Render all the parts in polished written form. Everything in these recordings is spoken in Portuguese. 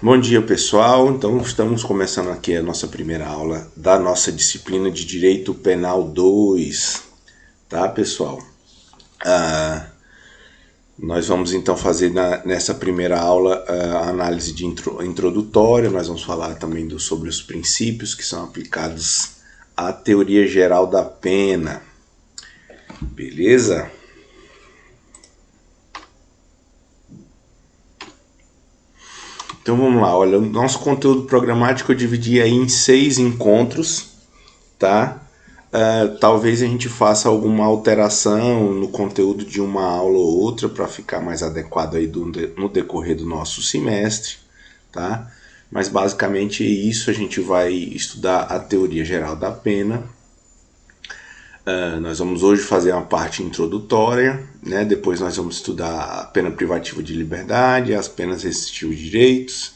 Bom dia, pessoal. Então, estamos começando aqui a nossa primeira aula da nossa disciplina de Direito Penal 2, tá, pessoal? Nós vamos então fazer nessa primeira aula a análise introdutória. Nós vamos falar também sobre os princípios que são aplicados à teoria geral da pena. Beleza? Então vamos lá, olha, o nosso conteúdo programático eu dividi aí em 6 encontros, tá? Talvez a gente faça alguma alteração no conteúdo de uma aula ou outra para ficar mais adequado aí no decorrer do nosso semestre, tá? Mas basicamente é isso, a gente vai estudar a teoria geral da pena. Nós vamos hoje fazer uma parte introdutória, né? Depois nós vamos estudar a pena privativa de liberdade, as penas restritivas de direitos,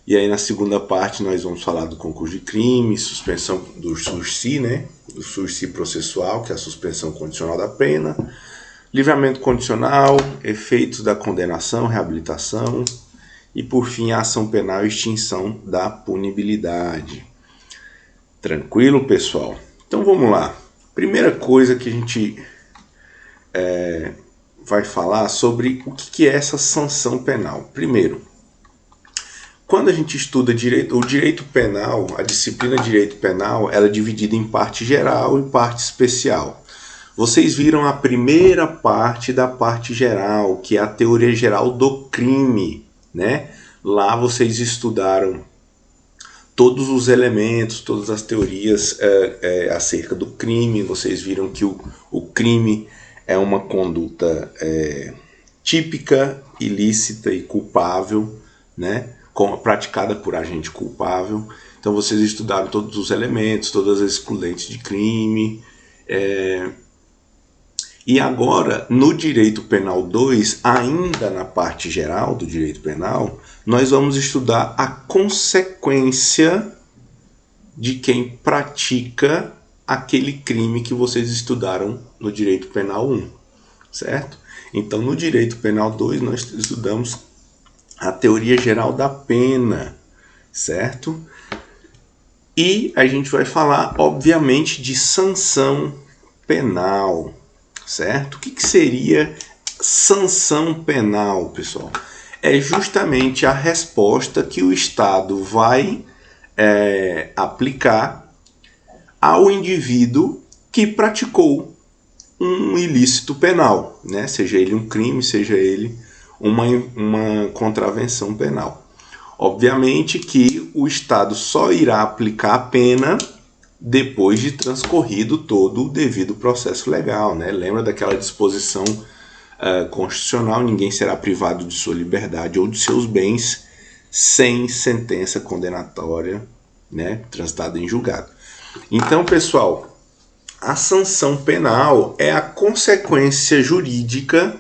e aí na segunda parte nós vamos falar do concurso de crime, suspensão do sursi, né? Do sursi processual, que é a suspensão condicional da pena, livramento condicional, efeitos da condenação, reabilitação, e por fim a ação penal e extinção da punibilidade. Tranquilo, pessoal? Então vamos lá. Primeira coisa que a gente vai falar sobre o que é essa sanção penal. Primeiro, quando a gente estuda o direito penal, a disciplina de direito penal, ela é dividida em parte geral e parte especial. Vocês viram a primeira parte da parte geral, que é a teoria geral do crime, né? Lá vocês estudaram todos os elementos, todas as teorias acerca do crime. Vocês viram que o crime é uma conduta típica, ilícita e culpável, né? Praticada por agente culpável. Então vocês estudaram todos os elementos, todas as excludentes de crime. E agora, no Direito Penal 2, ainda na parte geral do Direito Penal, nós vamos estudar a consequência de quem pratica aquele crime que vocês estudaram no Direito Penal 1, certo? Então, no Direito Penal 2, nós estudamos a teoria geral da pena, certo? E a gente vai falar, obviamente, de sanção penal, certo? O que seria sanção penal, pessoal? É justamente a resposta que o Estado vai aplicar ao indivíduo que praticou um ilícito penal, né? Seja ele um crime, seja ele uma contravenção penal. Obviamente que o Estado só irá aplicar a pena depois de transcorrido todo o devido processo legal, né? Lembra daquela disposição constitucional: ninguém será privado de sua liberdade ou de seus bens sem sentença condenatória, né, transitada em julgado. Então, pessoal, a sanção penal é a consequência jurídica,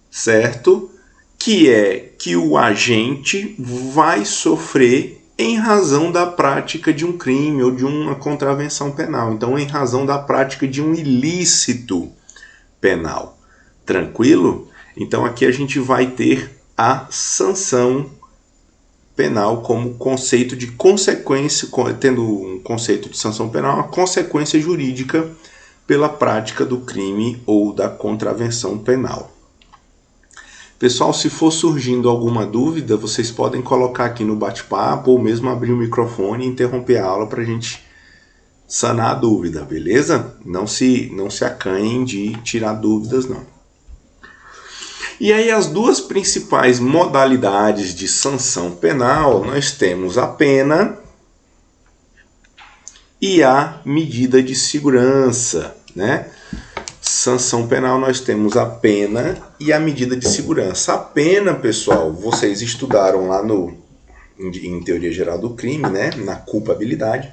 certo? Que o agente vai sofrer em razão da prática de um crime ou de uma contravenção penal. Então, em razão da prática de um ilícito penal. Tranquilo? Então, aqui a gente vai ter a sanção penal como conceito de consequência, tendo um conceito de sanção penal, uma consequência jurídica pela prática do crime ou da contravenção penal. Pessoal, se for surgindo alguma dúvida, vocês podem colocar aqui no bate-papo ou mesmo abrir o microfone e interromper a aula para a gente sanar a dúvida, beleza? Não se acanhem de tirar dúvidas, não. E aí as duas principais modalidades de sanção penal, nós temos a pena e a medida de segurança, né? Sanção penal, nós temos a pena e a medida de segurança. A pena, pessoal, vocês estudaram lá em Teoria Geral do Crime, né? Na culpabilidade.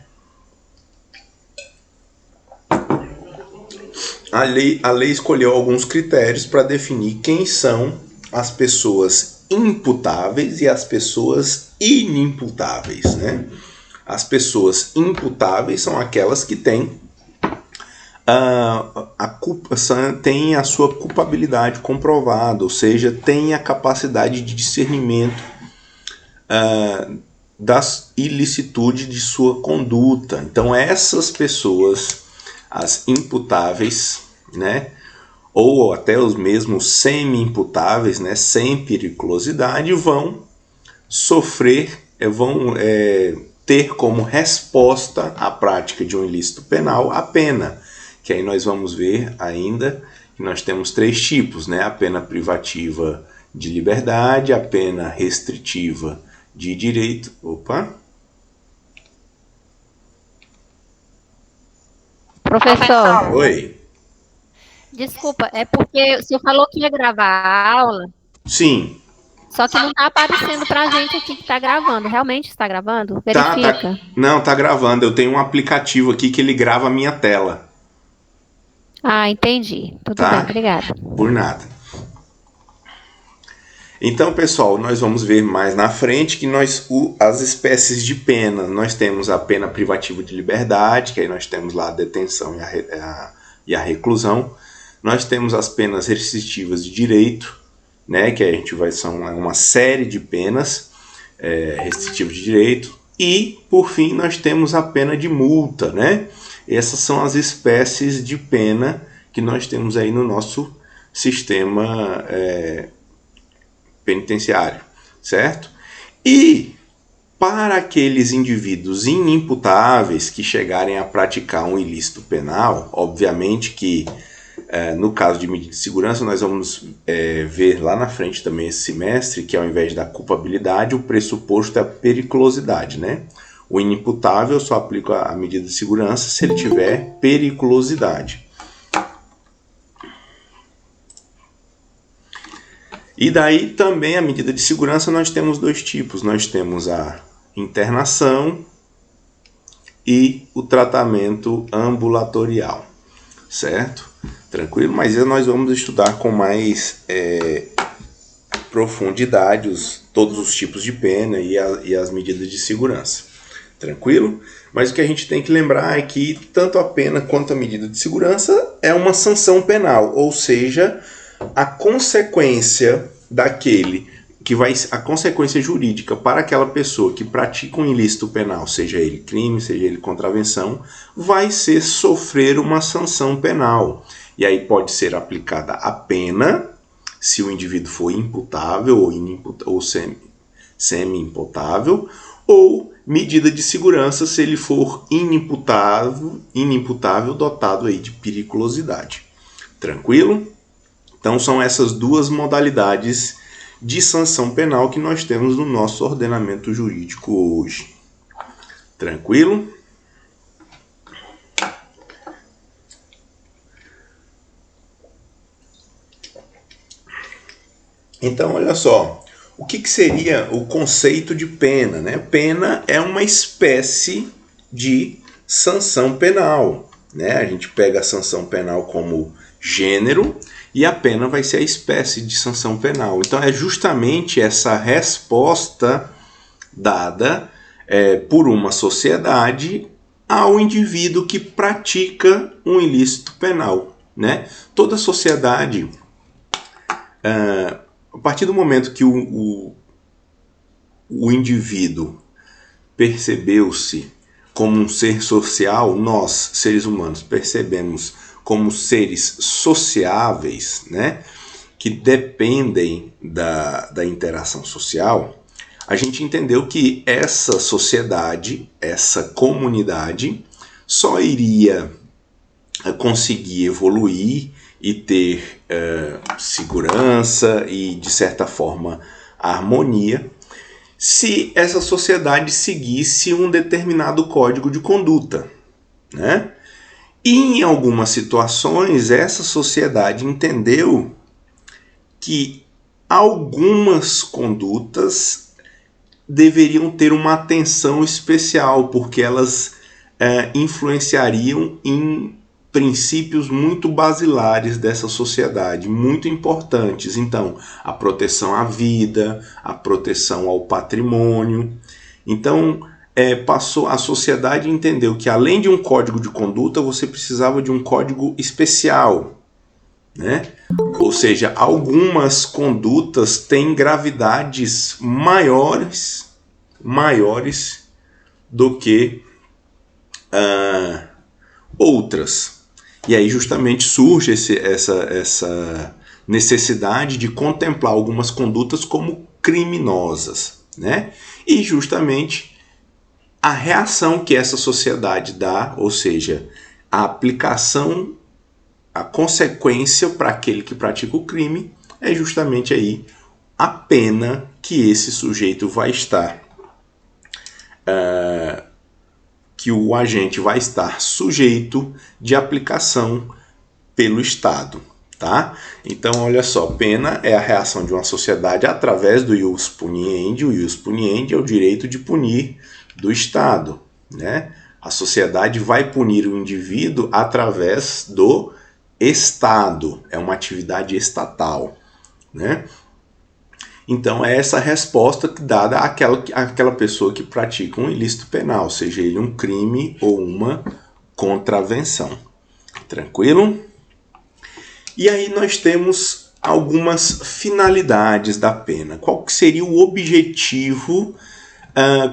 A lei escolheu alguns critérios para definir quem são as pessoas imputáveis e as pessoas inimputáveis, né? As pessoas imputáveis são aquelas que têm tem a sua culpabilidade comprovada, ou seja, tem a capacidade de discernimento da ilicitude de sua conduta. Então essas pessoas, as imputáveis, né, ou até os mesmos semi-imputáveis, né, sem periculosidade, vão sofrer, vão ter como resposta à prática de um ilícito penal a pena, que aí nós vamos ver ainda que nós temos 3 tipos, né? A pena privativa de liberdade, a pena restritiva de direito. Professor, Oi. desculpa, é porque o senhor falou que ia gravar a aula, Sim. só que não está aparecendo para a gente aqui que está gravando. Realmente está gravando? Tá. Verifica. Não, tá gravando. Eu tenho um aplicativo aqui que ele grava a minha tela, Ah, entendi. Tudo bem, tá? obrigada. Por nada. Então, pessoal, nós vamos ver mais na frente que as espécies de pena, nós temos a pena privativa de liberdade, que aí nós temos lá a detenção e a reclusão. Nós temos as penas restritivas de direito, né, que a gente são uma série de penas restritivas de direito. E, por fim, nós temos a pena de multa, né? Essas são as espécies de pena que nós temos aí no nosso sistema penitenciário, certo? E para aqueles indivíduos inimputáveis que chegarem a praticar um ilícito penal, obviamente que no caso de medida de segurança nós vamos ver lá na frente também esse semestre que ao invés da culpabilidade o pressuposto é a periculosidade, né? O inimputável só aplica a medida de segurança se ele tiver periculosidade. E daí também a medida de segurança nós temos 2 tipos. Nós temos a internação e o tratamento ambulatorial, certo? Tranquilo? Mas nós vamos estudar com mais profundidade todos os tipos de pena e as medidas de segurança. Tranquilo? Mas o que a gente tem que lembrar é que tanto a pena quanto a medida de segurança é uma sanção penal, ou seja, a consequência a consequência jurídica para aquela pessoa que pratica um ilícito penal, seja ele crime, seja ele contravenção, vai ser sofrer uma sanção penal. E aí pode ser aplicada a pena, se o indivíduo for imputável ou semi-imputável, ou medida de segurança se ele for inimputável dotado aí de periculosidade. Tranquilo? Então são essas 2 modalidades de sanção penal que nós temos no nosso ordenamento jurídico hoje. Tranquilo? Então, olha só, o que seria o conceito de pena, né? Pena é uma espécie de sanção penal, né? A gente pega a sanção penal como gênero e a pena vai ser a espécie de sanção penal. Então é justamente essa resposta dada por uma sociedade ao indivíduo que pratica um ilícito penal, né? Toda sociedade, a partir do momento que o indivíduo percebeu-se como um ser social, nós, seres humanos, percebemos como seres sociáveis, né, que dependem da interação social, a gente entendeu que essa sociedade, essa comunidade, só iria conseguir evoluir e ter segurança e, de certa forma, harmonia, se essa sociedade seguisse um determinado código de conduta, né? E em algumas situações, essa sociedade entendeu que algumas condutas deveriam ter uma atenção especial, porque elas influenciariam em princípios muito basilares dessa sociedade, muito importantes. Então, a proteção à vida, a proteção ao patrimônio. Então, a sociedade entendeu que além de um código de conduta, você precisava de um código especial, né? Ou seja, algumas condutas têm gravidades maiores maiores do que outras. E aí justamente surge essa necessidade de contemplar algumas condutas como criminosas, né? E justamente a reação que essa sociedade dá, ou seja, a aplicação, a consequência para aquele que pratica o crime, é justamente aí a pena que esse sujeito vai estar, que o agente vai estar sujeito de aplicação pelo Estado. Tá? Então, olha só, pena é a reação de uma sociedade através do ius puniendi. O ius puniendi é o direito de punir do Estado, né? A sociedade vai punir o indivíduo através do Estado, é uma atividade estatal, né? Então, é essa resposta dada àquela pessoa que pratica um ilícito penal, seja ele um crime ou uma contravenção. Tranquilo? E aí nós temos algumas finalidades da pena. Qual que seria o objetivo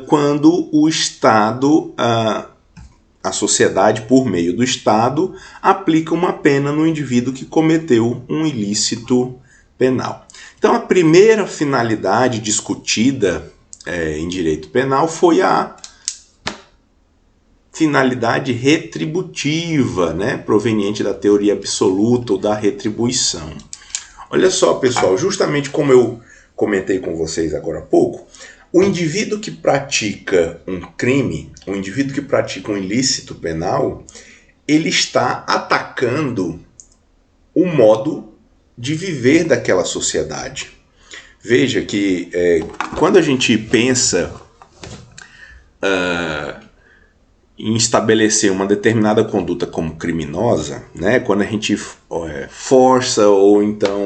quando o Estado, a sociedade, por meio do Estado, aplica uma pena no indivíduo que cometeu um ilícito penal? Então, a primeira finalidade discutida em direito penal foi a finalidade retributiva, né, proveniente da teoria absoluta ou da retribuição. Olha só, pessoal, justamente como eu comentei com vocês agora há pouco, o indivíduo que pratica um crime, o indivíduo que pratica um ilícito penal, ele está atacando o modo de viver daquela sociedade. Veja que quando a gente pensa em estabelecer uma determinada conduta como criminosa, né, quando a gente força ou então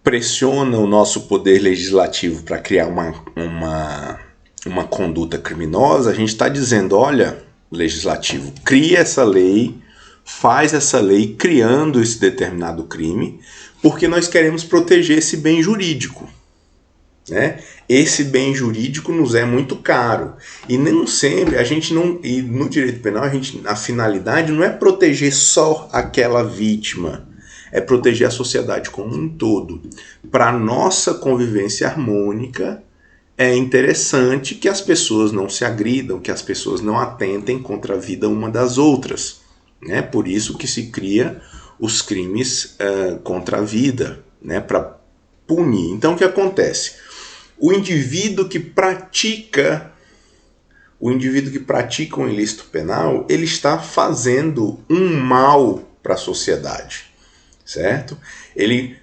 pressiona o nosso poder legislativo para criar uma conduta criminosa, a gente está dizendo, olha, legislativo, cria essa lei, faz essa lei criando esse determinado crime, porque nós queremos proteger esse bem jurídico. Né? Esse bem jurídico nos é muito caro e nem sempre a gente não, e no direito penal a finalidade não é proteger só aquela vítima, é proteger a sociedade como um todo. Para nossa convivência harmônica é interessante que as pessoas não se agridam, que as pessoas não atentem contra a vida uma das outras, né? Por isso que se cria os crimes contra a vida, né? Para punir. Então o que acontece? O indivíduo que pratica um ilícito penal, ele está fazendo um mal para a sociedade, certo? Ele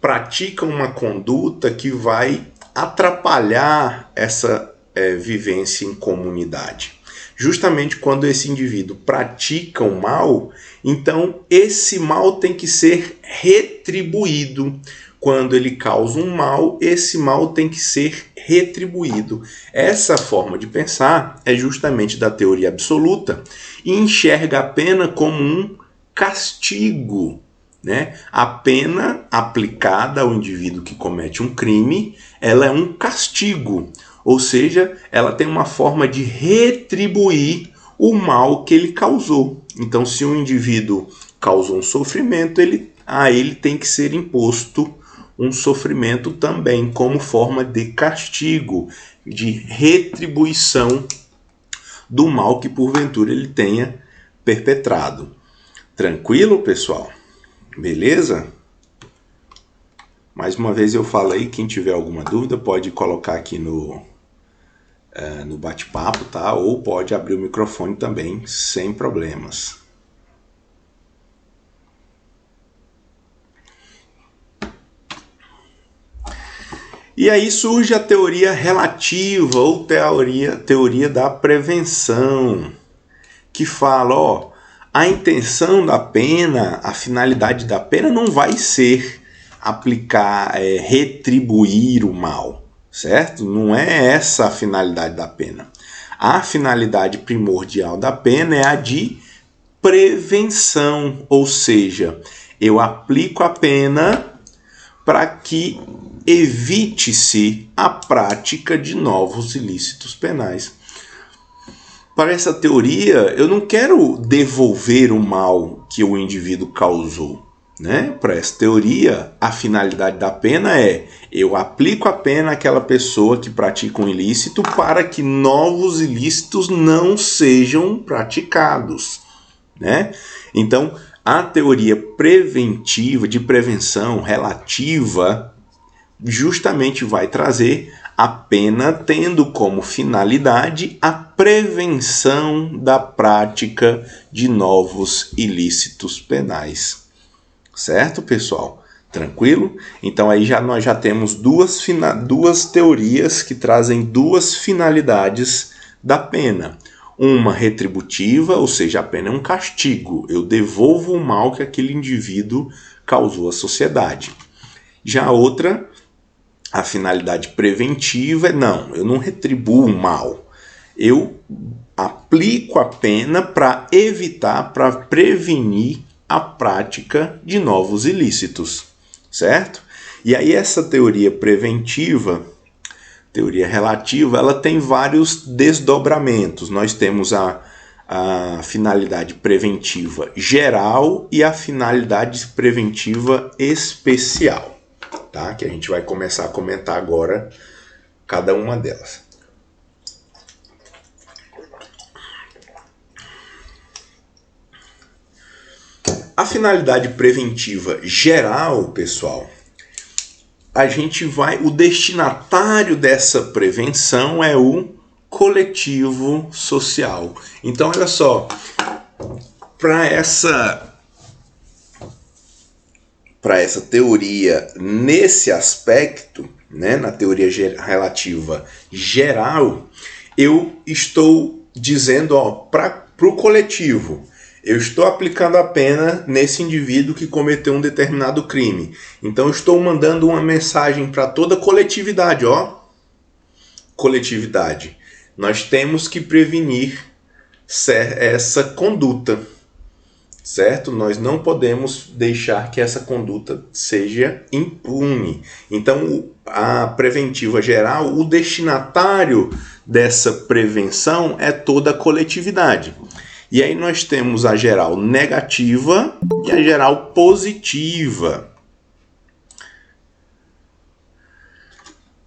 pratica uma conduta que vai atrapalhar essa vivência em comunidade. Justamente quando esse indivíduo pratica o mal, então esse mal tem que ser retribuído. Quando ele causa um mal, esse mal tem que ser retribuído. Essa forma de pensar é justamente da teoria absoluta e enxerga a pena como um castigo, né? A pena aplicada ao indivíduo que comete um crime, ela é um castigo, ou seja, ela tem uma forma de retribuir o mal que ele causou. Então, se um indivíduo causou um sofrimento, a ele tem que ser imposto um sofrimento também, como forma de castigo, de retribuição do mal que porventura ele tenha perpetrado. Tranquilo, pessoal? Beleza? Mais uma vez eu falei, quem tiver alguma dúvida pode colocar aqui no bate-papo, tá? Ou pode abrir o microfone também, sem problemas. E aí surge a teoria relativa ou teoria da prevenção, que fala, a intenção da pena, a finalidade da pena não vai ser retribuir o mal, certo? Não é essa a finalidade da pena. A finalidade primordial da pena é a de prevenção, ou seja, eu aplico a pena para que evite-se a prática de novos ilícitos penais. Para essa teoria, eu não quero devolver o mal que o indivíduo causou, né? Para essa teoria, a finalidade da pena é: eu aplico a pena àquela pessoa que pratica um ilícito para que novos ilícitos não sejam praticados, né? Então, a teoria preventiva, de prevenção relativa, justamente vai trazer a pena tendo como finalidade a prevenção da prática de novos ilícitos penais. Certo, pessoal? Tranquilo? Então aí nós já temos duas teorias que trazem duas finalidades da pena. Uma retributiva, ou seja, a pena é um castigo. Eu devolvo o mal que aquele indivíduo causou à sociedade. Já a outra, a finalidade preventiva, não, eu não retribuo o mal. Eu aplico a pena para evitar, para prevenir a prática de novos ilícitos, certo? E aí essa teoria preventiva, teoria relativa, ela tem vários desdobramentos. Nós temos a finalidade preventiva geral e a finalidade preventiva especial, tá? Que a gente vai começar a comentar agora cada uma delas. A finalidade preventiva geral, pessoal, o destinatário dessa prevenção é o coletivo social. Então, olha só, para essa teoria, nesse aspecto, né, na teoria relativa geral, eu estou dizendo, para o coletivo, eu estou aplicando a pena nesse indivíduo que cometeu um determinado crime. Então, eu estou mandando uma mensagem para toda a coletividade, coletividade. Nós temos que prevenir essa conduta, certo? Nós não podemos deixar que essa conduta seja impune. Então, a preventiva geral, o destinatário dessa prevenção é toda a coletividade. E aí nós temos a geral negativa e a geral positiva.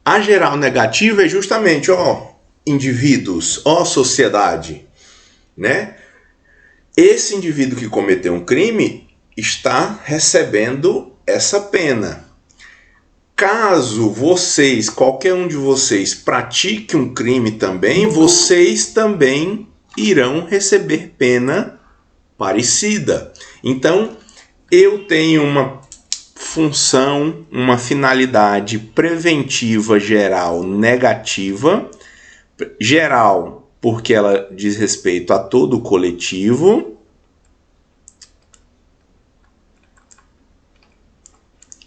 A geral negativa é justamente, indivíduos, sociedade, né? Esse indivíduo que cometeu um crime está recebendo essa pena. Caso qualquer um de vocês pratique um crime também, vocês também irão receber pena parecida. Então, eu tenho uma função, uma finalidade preventiva geral negativa. Geral, porque ela diz respeito a todo o coletivo.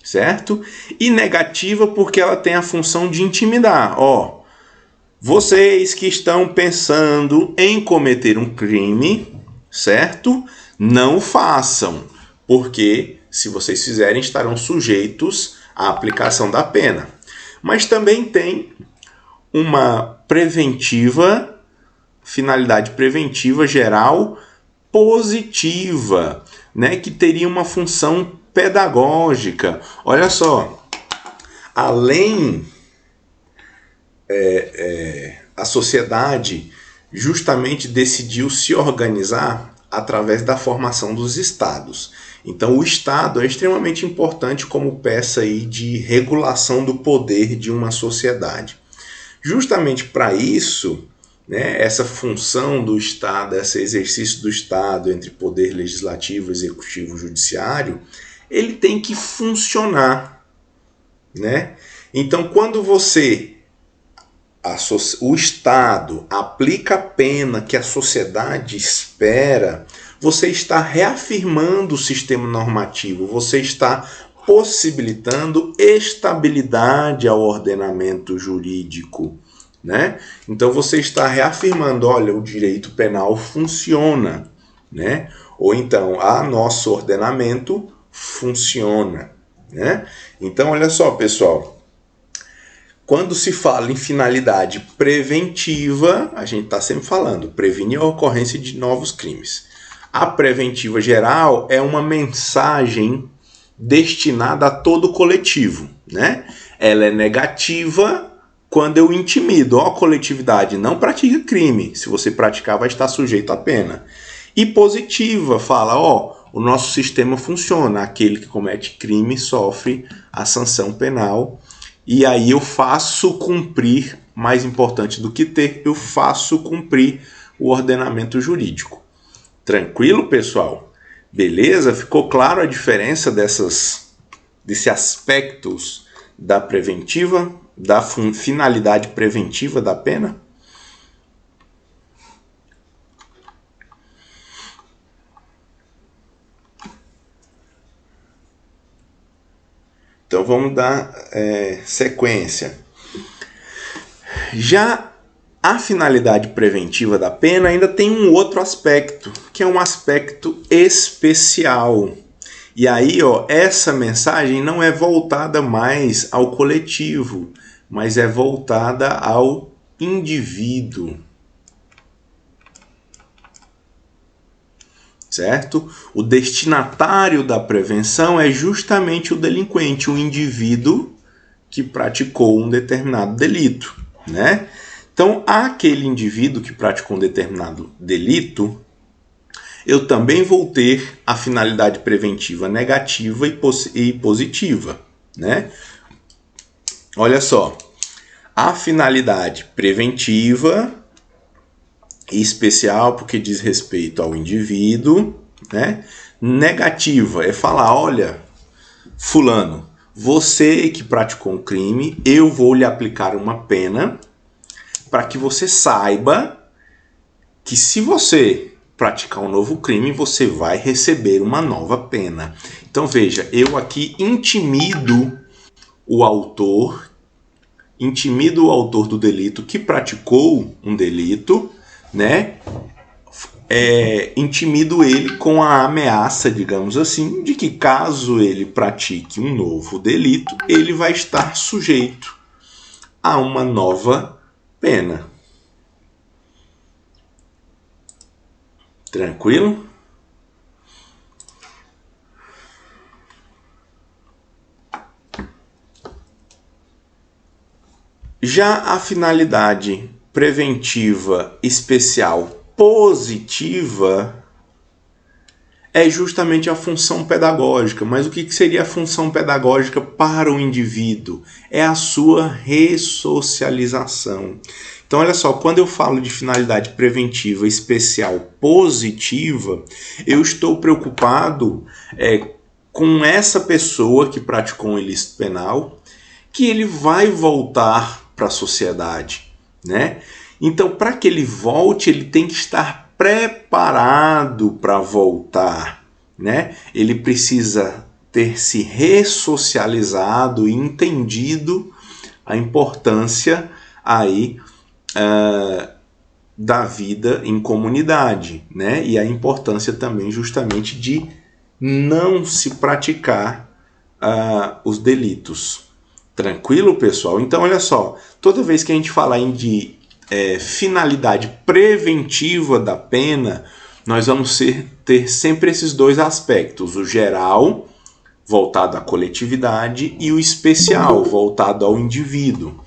Certo? E negativa porque ela tem a função de intimidar. Vocês que estão pensando em cometer um crime, certo? Não façam, porque se vocês fizerem, estarão sujeitos à aplicação da pena. Mas também tem uma finalidade preventiva geral positiva, né? Que teria uma função pedagógica. Olha só, além a sociedade justamente decidiu se organizar através da formação dos estados. Então o Estado é extremamente importante como peça aí de regulação do poder de uma sociedade. Justamente para isso, né, essa função do Estado, esse exercício do Estado entre poder legislativo, executivo e judiciário, ele tem que funcionar, né? Então quando o Estado aplica a pena que a sociedade espera, você está reafirmando o sistema normativo, você está possibilitando estabilidade ao ordenamento jurídico, né? Então você está reafirmando, olha, o direito penal funciona, né? Ou então, nosso ordenamento funciona, né? Então, olha só, pessoal. Quando se fala em finalidade preventiva, a gente está sempre falando, prevenir a ocorrência de novos crimes. A preventiva geral é uma mensagem destinada a todo o coletivo, né? Ela é negativa quando eu intimido. Ó, coletividade, não pratica crime. Se você praticar, vai estar sujeito à pena. E positiva, fala, ó, o nosso sistema funciona. Aquele que comete crime sofre a sanção penal. E aí eu faço cumprir, mais importante do que ter, eu faço cumprir o ordenamento jurídico. Tranquilo, pessoal? Beleza? Ficou claro a diferença desses aspectos da preventiva, da finalidade preventiva da pena? Então vamos dar sequência. Já a finalidade preventiva da pena ainda tem um outro aspecto, que é um aspecto especial. E aí, ó, essa mensagem não é voltada mais ao coletivo, mas é voltada ao indivíduo. Certo? O destinatário da prevenção é justamente o delinquente, o indivíduo que praticou um determinado delito, né? Então, aquele indivíduo que praticou um determinado delito, eu também vou ter a finalidade preventiva negativa e positiva, né? Olha só, a finalidade preventiva e especial porque diz respeito ao indivíduo, né? Negativa é falar, olha, fulano, você que praticou um crime, eu vou lhe aplicar uma pena para que você saiba que se você praticar um novo crime, você vai receber uma nova pena. Então veja, eu aqui intimido o autor do delito que praticou um delito, né? Intimido ele com a ameaça, digamos assim, de que caso ele pratique um novo delito, ele vai estar sujeito a uma nova pena. Tranquilo? Já a finalidade preventiva especial positiva é justamente a função pedagógica. Mas o que seria a função pedagógica para o indivíduo? É a sua ressocialização. Então, olha só, quando eu falo de finalidade preventiva especial positiva, eu estou preocupado com essa pessoa que praticou um ilícito penal, que ele vai voltar para a sociedade, né? Então, para que ele volte, ele tem que estar preparado para voltar, né? Ele precisa ter se ressocializado e entendido a importância aí da vida em comunidade, né? E a importância também justamente de não se praticar os delitos. Tranquilo, pessoal? Então, olha só, toda vez que a gente falar de finalidade preventiva da pena, nós vamos ter sempre esses dois aspectos, o geral, voltado à coletividade, e o especial, voltado ao indivíduo,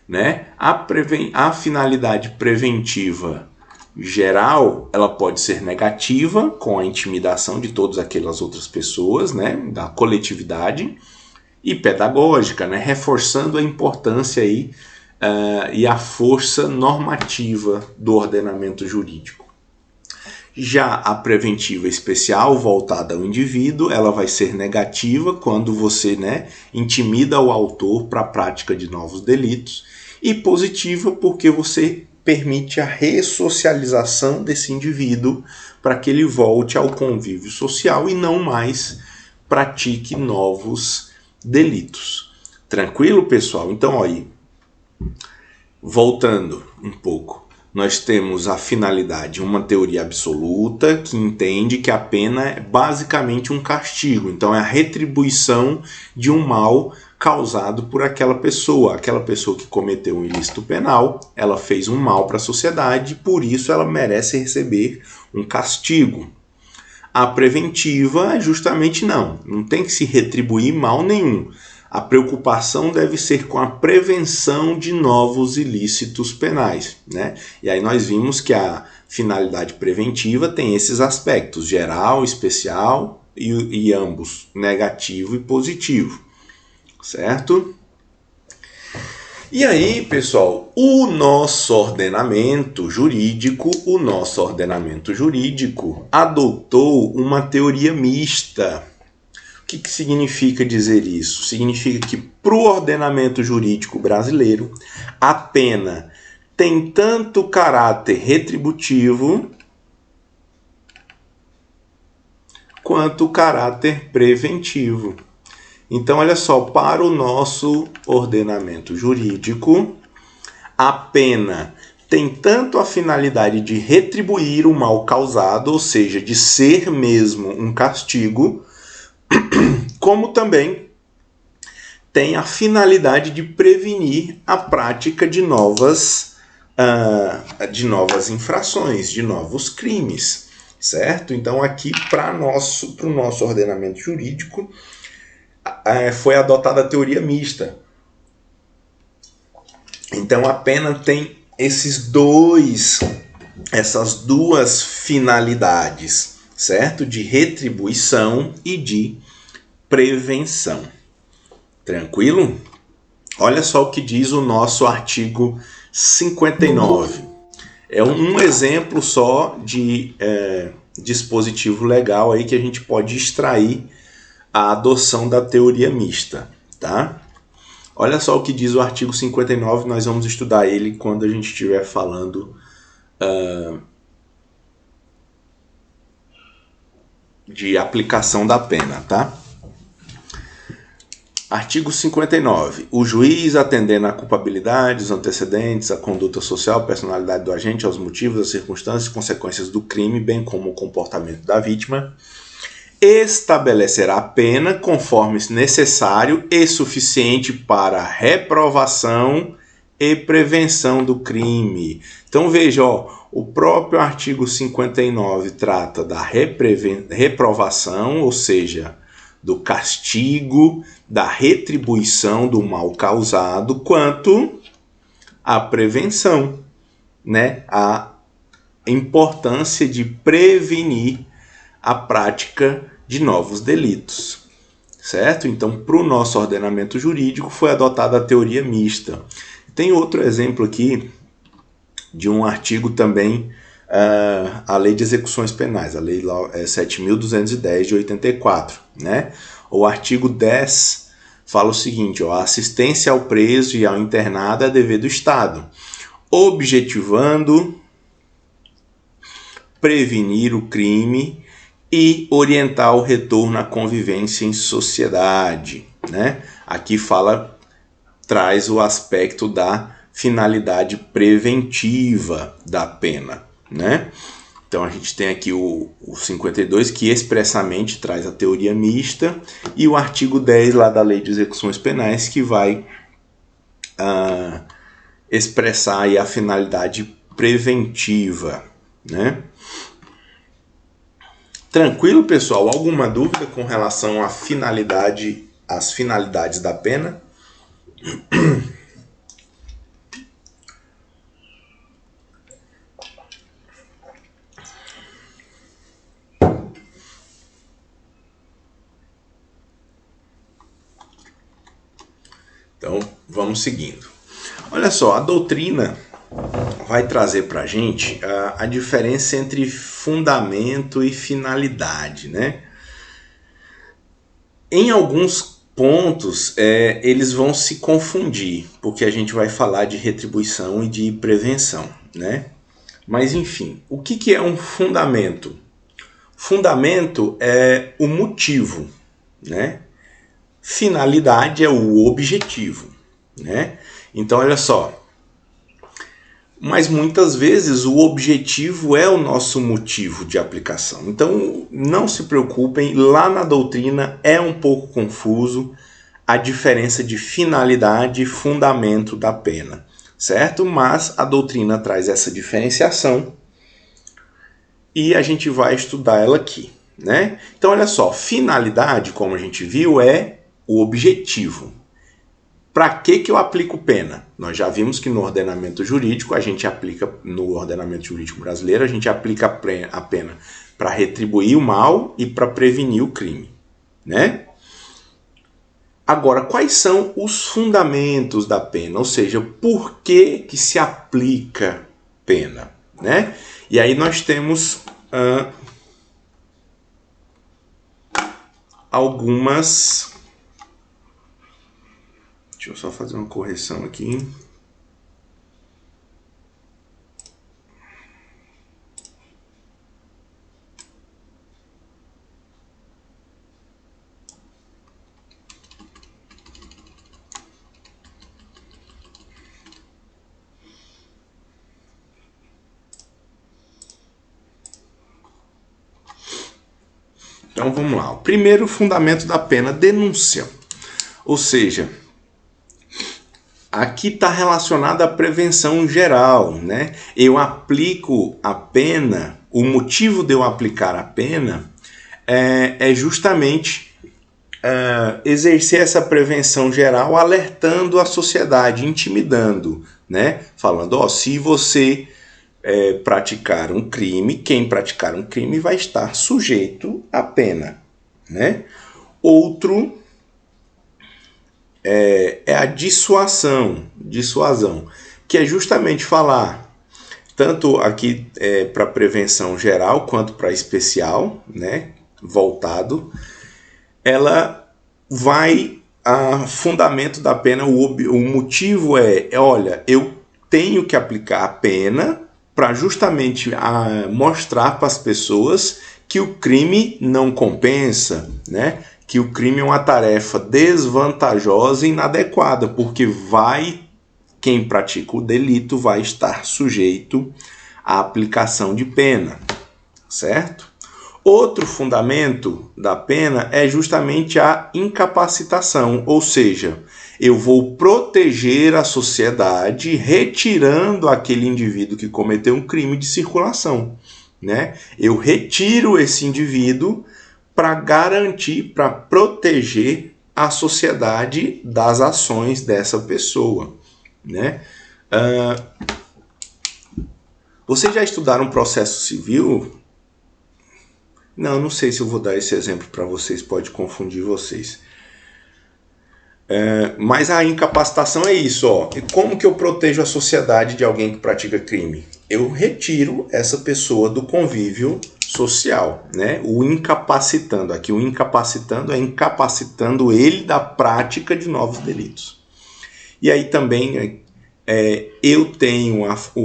né? A finalidade preventiva geral, ela pode ser negativa, com a intimidação de todas aquelas outras pessoas, né? Da coletividade, e pedagógica, né? Reforçando a importância aí, e a força normativa do ordenamento jurídico. Já a preventiva especial, voltada ao indivíduo, ela vai ser negativa quando você, né, intimida o autor para a prática de novos delitos, e positiva porque você permite a ressocialização desse indivíduo para que ele volte ao convívio social e não mais pratique novos delitos. Tranquilo, pessoal? Então, aí, voltando um pouco. Nós temos a finalidade, uma teoria absoluta que entende que a pena é basicamente um castigo. Então é a retribuição de um mal causado por aquela pessoa que cometeu um ilícito penal, ela fez um mal para a sociedade, por isso ela merece receber um castigo. A preventiva, justamente não tem que se retribuir mal nenhum. A preocupação deve ser com a prevenção de novos ilícitos penais, né? E aí nós vimos que a finalidade preventiva tem esses aspectos, geral, especial e ambos, negativo e positivo, certo? E aí, pessoal, o nosso ordenamento jurídico adotou uma teoria mista. O que significa dizer isso? Significa que para o ordenamento jurídico brasileiro, a pena tem tanto caráter retributivo quanto caráter preventivo. Então, olha só, para o nosso ordenamento jurídico, a pena tem tanto a finalidade de retribuir o mal causado, ou seja, de ser mesmo um castigo, como também tem a finalidade de prevenir a prática de novas infrações, de novos crimes, certo? Então, aqui, para o nosso ordenamento jurídico, foi adotada a teoria mista. Então a pena tem essas duas finalidades, certo? De retribuição e de prevenção. Tranquilo? Olha só o que diz o nosso artigo 59. É um exemplo só de dispositivo legal aí que a gente pode extrair a adoção da teoria mista, tá? Olha só o que diz o artigo 59, nós vamos estudar ele quando a gente estiver falando de aplicação da pena, tá? Artigo 59. O juiz, atendendo à culpabilidade, os antecedentes, a conduta social, a personalidade do agente, aos motivos, as circunstâncias e consequências do crime, bem como o comportamento da vítima, estabelecerá a pena conforme necessário e suficiente para reprovação e prevenção do crime. Então veja, o próprio artigo 59 trata da reprovação, ou seja, do castigo, da retribuição do mal causado, quanto à prevenção, né? A importância de prevenir a prática de novos delitos, certo? Então, para o nosso ordenamento jurídico, foi adotada a teoria mista. Tem outro exemplo aqui de um artigo também, a Lei de Execuções Penais, a Lei 7.210 de 84, né? O artigo 10 fala o seguinte, a assistência ao preso e ao internado é dever do Estado, objetivando prevenir o crime e orientar o retorno à convivência em sociedade, né? Aqui traz o aspecto da finalidade preventiva da pena, né? Então a gente tem aqui o 52 que expressamente traz a teoria mista e o artigo 10 lá da Lei de Execuções Penais que vai expressar aí a finalidade preventiva, né? Tranquilo, pessoal? Alguma dúvida com relação às finalidades da pena? Então, vamos seguindo. Olha só, a doutrina vai trazer para a gente a diferença entre fundamento e finalidade, né? Em alguns pontos, eles vão se confundir, porque a gente vai falar de retribuição e de prevenção, né? Mas, enfim, o que é um fundamento? Fundamento é o motivo, né? Finalidade é o objetivo, né? Então, olha só, Mas muitas vezes o objetivo é o nosso motivo de aplicação. Então não se preocupem, lá na doutrina é um pouco confuso a diferença de finalidade e fundamento da pena, certo? Mas a doutrina traz essa diferenciação e a gente vai estudar ela aqui, né? Então olha só, finalidade, como a gente viu, é o objetivo. Para que eu aplico pena? Nós já vimos que no ordenamento jurídico, no ordenamento jurídico brasileiro, a gente aplica a pena para retribuir o mal e para prevenir o crime, né? Agora, quais são os fundamentos da pena? Ou seja, por que se aplica pena, né? E aí nós temos algumas... Deixa eu só fazer uma correção aqui. Então vamos lá. O primeiro fundamento da pena, denúncia. Ou seja, aqui está relacionado à prevenção geral, né? Eu aplico a pena, o motivo de eu aplicar a pena é justamente exercer essa prevenção geral, alertando a sociedade, intimidando, né? Falando, ó, se você praticar um crime, quem praticar um crime vai estar sujeito à pena, né? Outro é a dissuasão, que é justamente falar, tanto aqui para prevenção geral quanto para especial, né, voltado, ela vai a fundamento da pena, o motivo olha, eu tenho que aplicar a pena para justamente mostrar para as pessoas que o crime não compensa, né? Que o crime é uma tarefa desvantajosa e inadequada, porque quem pratica o delito vai estar sujeito à aplicação de pena, certo? Outro fundamento da pena é justamente a incapacitação, ou seja, eu vou proteger a sociedade retirando aquele indivíduo que cometeu um crime de circulação, né? Eu retiro esse indivíduo para garantir, para proteger a sociedade das ações dessa pessoa, né? Vocês já estudaram processo civil? Não sei se eu vou dar esse exemplo para vocês, pode confundir vocês. Mas a incapacitação é isso, ó. E como que eu protejo a sociedade de alguém que pratica crime? Eu retiro essa pessoa do convívio social, né? O incapacitando. Aqui o incapacitando é incapacitando ele da prática de novos delitos. E aí também eu tenho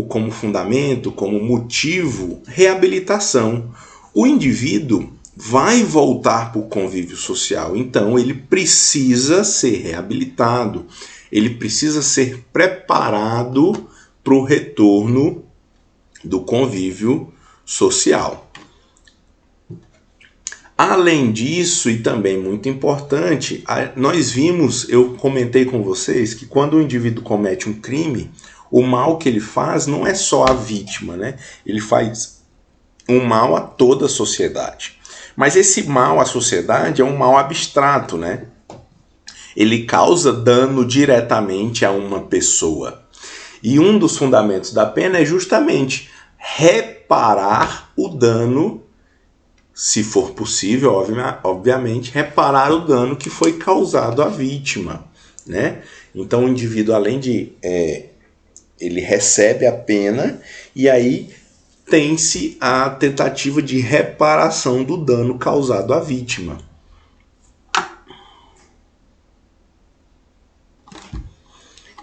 como fundamento, como motivo, reabilitação. O indivíduo vai voltar para o convívio social, então ele precisa ser reabilitado, ele precisa ser preparado para o retorno do convívio social. Além disso, e também muito importante, nós vimos, eu comentei com vocês, que quando o indivíduo comete um crime, o mal que ele faz não é só a vítima, né? Ele faz um mal a toda a sociedade. Mas esse mal à sociedade é um mal abstrato, né? Ele causa dano diretamente a uma pessoa. E um dos fundamentos da pena é justamente reparar o dano, se for possível, obviamente, reparar o dano que foi causado à vítima, né? Então o indivíduo, além de... ele recebe a pena e aí tem-se a tentativa de reparação do dano causado à vítima.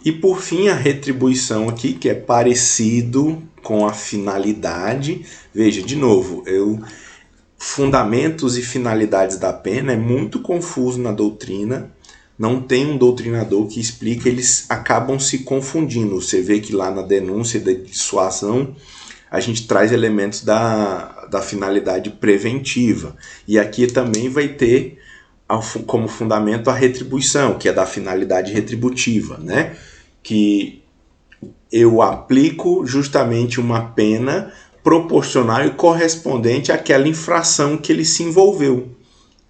E por fim, a retribuição aqui, que é parecido com a finalidade. Veja, de novo, fundamentos e finalidades da pena é muito confuso na doutrina, não tem um doutrinador que explica, eles acabam se confundindo. Você vê que lá na denúncia da dissuasão a gente traz elementos da finalidade preventiva. E aqui também vai ter como fundamento a retribuição, que é da finalidade retributiva, né? Que eu aplico justamente uma pena proporcional e correspondente àquela infração que ele se envolveu,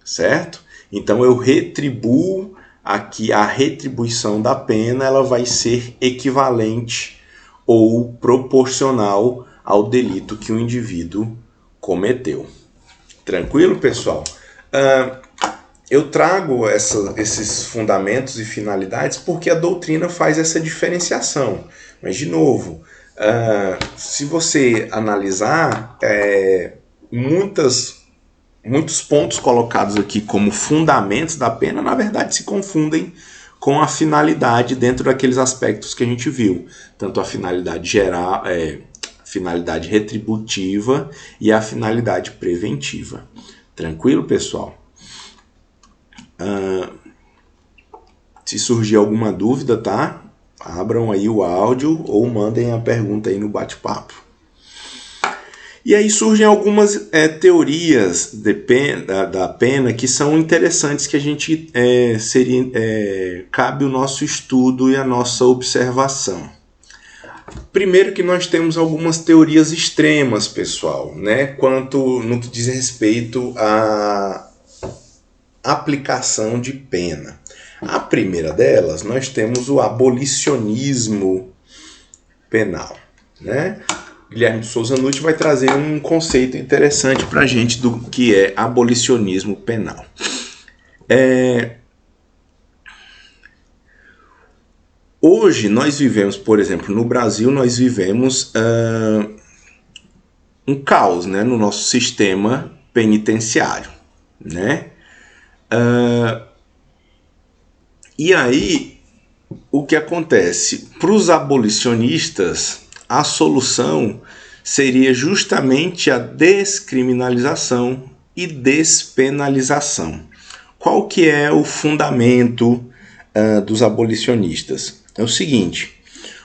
certo? Então eu retribuo aqui, a retribuição da pena ela vai ser equivalente ou proporcional ao delito que o indivíduo cometeu. Tranquilo, pessoal? Eu trago esses fundamentos e finalidades porque a doutrina faz essa diferenciação. Mas, de novo, se você analisar, muitos pontos colocados aqui como fundamentos da pena, na verdade, se confundem com a finalidade dentro daqueles aspectos que a gente viu. Tanto a finalidade geral, finalidade retributiva e a finalidade preventiva. Tranquilo, pessoal? Se surgir alguma dúvida, tá? Abram aí o áudio ou mandem a pergunta aí no bate-papo. E aí surgem algumas teorias da pena que são interessantes, que a gente cabe o nosso estudo e a nossa observação. Primeiro que nós temos algumas teorias extremas, pessoal, né? Quanto no que diz respeito à aplicação de pena. A primeira delas, nós temos o abolicionismo penal, né? Guilherme de Souza Nutti vai trazer um conceito interessante para a gente do que é abolicionismo penal. Hoje nós vivemos, por exemplo, no Brasil nós vivemos um caos, né, no nosso sistema penitenciário, né? E aí, o que acontece? Para os abolicionistas, a solução seria justamente a descriminalização e despenalização. Qual que é o fundamento dos abolicionistas? É o seguinte: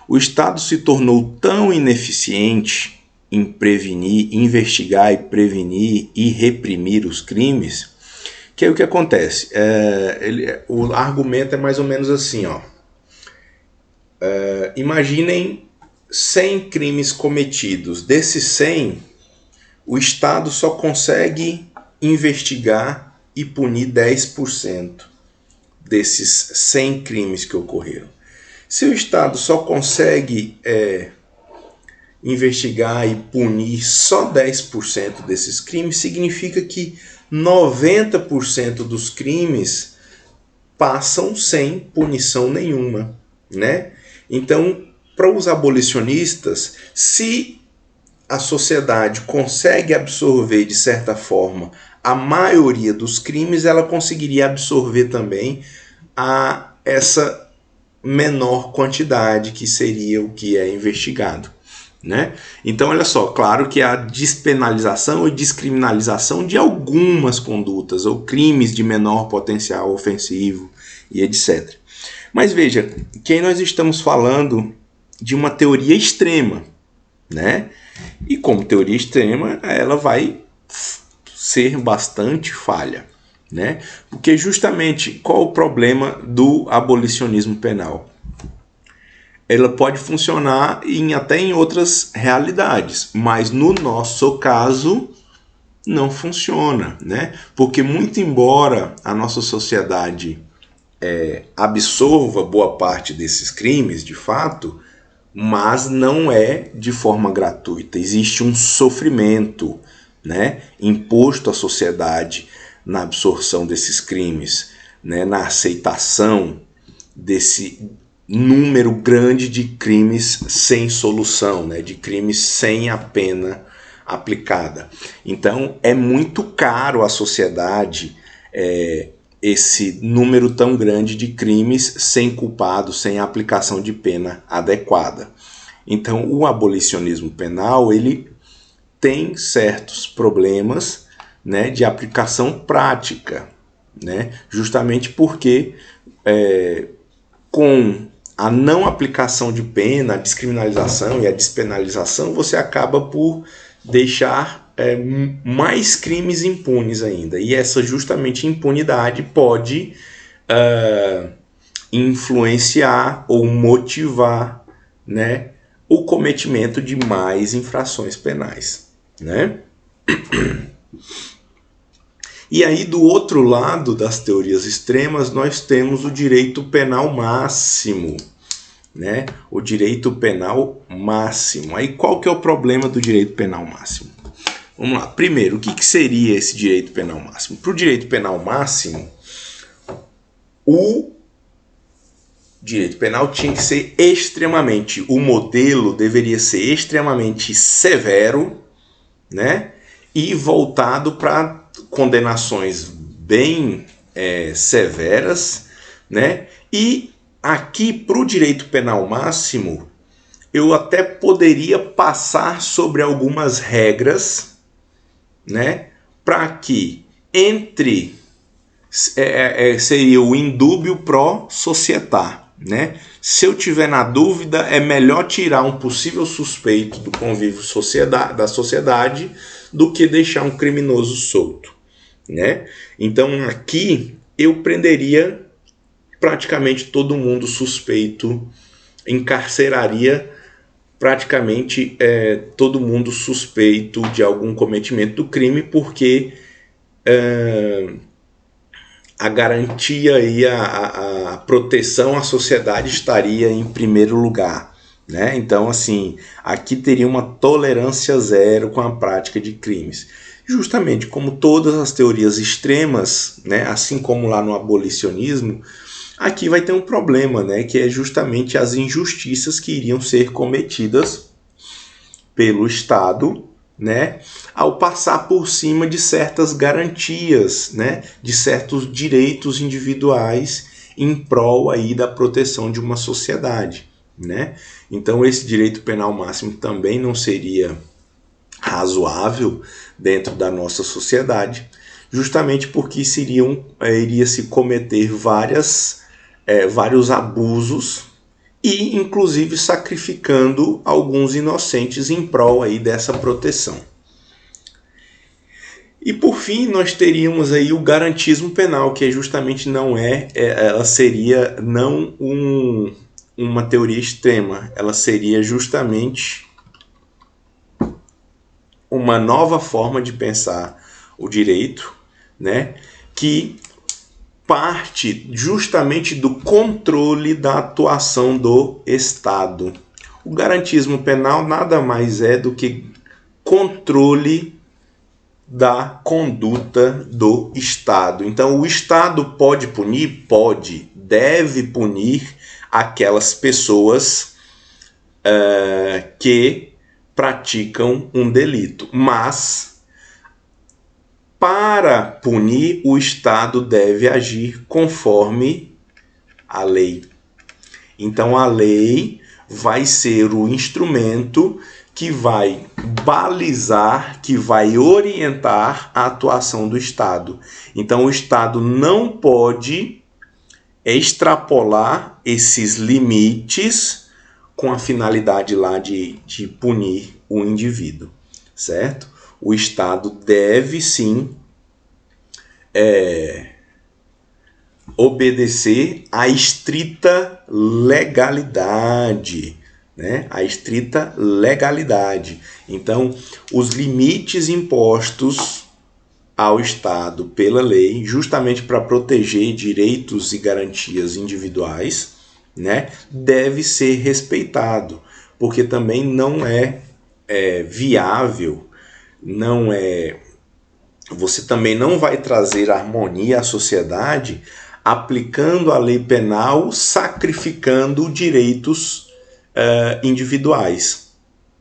o Estado se tornou tão ineficiente em prevenir, investigar e prevenir e reprimir os crimes, que aí o que acontece? O argumento é mais ou menos assim, ó. Imaginem 100 crimes cometidos. Desses 100, o Estado só consegue investigar e punir 10% desses 100 crimes que ocorreram. Se o Estado só consegue investigar e punir só 10% desses crimes, significa que 90% dos crimes passam sem punição nenhuma, né? Então, para os abolicionistas, se a sociedade consegue absorver, de certa forma, a maioria dos crimes, ela conseguiria absorver também essa menor quantidade, que seria o que é investigado, né? Então, olha só, claro que a despenalização e descriminalização de algumas condutas ou crimes de menor potencial ofensivo e etc. Mas veja, que nós estamos falando de uma teoria extrema, né? E como teoria extrema, ela vai ser bastante falha, né? Porque justamente qual o problema do abolicionismo penal? Ela pode funcionar até em outras realidades, mas no nosso caso não funciona, né? Porque muito embora a nossa sociedade absorva boa parte desses crimes, de fato, mas não é de forma gratuita. Existe um sofrimento, né, imposto à sociedade na absorção desses crimes, né, na aceitação desse número grande de crimes sem solução, né, de crimes sem a pena aplicada. Então é muito caro à sociedade esse número tão grande de crimes sem culpado, sem aplicação de pena adequada. Então o abolicionismo penal ele tem certos problemas, né, de aplicação prática, né, justamente porque com a não aplicação de pena, a descriminalização e a despenalização, você acaba por deixar mais crimes impunes ainda. E essa justamente impunidade pode influenciar ou motivar, né, o cometimento de mais infrações penais, né? E aí, do outro lado das teorias extremas, nós temos o direito penal máximo, né? O direito penal máximo. Aí, qual que é o problema do direito penal máximo? Vamos lá. Primeiro, o que seria esse direito penal máximo? Para o direito penal máximo, o direito penal tinha que ser extremamente, o modelo deveria ser extremamente severo, né? E voltado para condenações bem severas, né? E aqui para o direito penal máximo, eu até poderia passar sobre algumas regras, né? Para que seria o indúbio pro societar, né? Se eu tiver na dúvida, é melhor tirar um possível suspeito do convívio da sociedade do que deixar um criminoso solto, né? Então aqui eu prenderia praticamente todo mundo suspeito, encarceraria praticamente todo mundo suspeito de algum cometimento do crime, porque a garantia e a proteção à sociedade estaria em primeiro lugar, né? Então, assim, aqui teria uma tolerância zero com a prática de crimes. Justamente como todas as teorias extremas, né? Assim como lá no abolicionismo, aqui vai ter um problema, né? Que é justamente as injustiças que iriam ser cometidas pelo Estado, né, ao passar por cima de certas garantias, né, de certos direitos individuais em prol aí da proteção de uma sociedade, né? Então esse direito penal máximo também não seria razoável dentro da nossa sociedade, justamente porque iria se cometer vários abusos e inclusive sacrificando alguns inocentes em prol aí dessa proteção. E por fim, nós teríamos aí o garantismo penal, que justamente ela seria não uma teoria extrema, ela seria justamente uma nova forma de pensar o direito, né, que parte justamente do controle da atuação do Estado. O garantismo penal nada mais é do que controle da conduta do Estado. Então, o Estado pode punir? Pode. Deve punir aquelas pessoas que praticam um delito. Mas para punir, o Estado deve agir conforme a lei. Então, a lei vai ser o instrumento que vai balizar, que vai orientar a atuação do Estado. Então, o Estado não pode extrapolar esses limites com a finalidade lá de punir o indivíduo, certo? O Estado deve sim obedecer à estrita legalidade, né? A estrita legalidade. Então, os limites impostos ao Estado pela lei, justamente para proteger direitos e garantias individuais, né, deve ser respeitado, porque também não é viável, você também não vai trazer harmonia à sociedade aplicando a lei penal, sacrificando direitos individuais,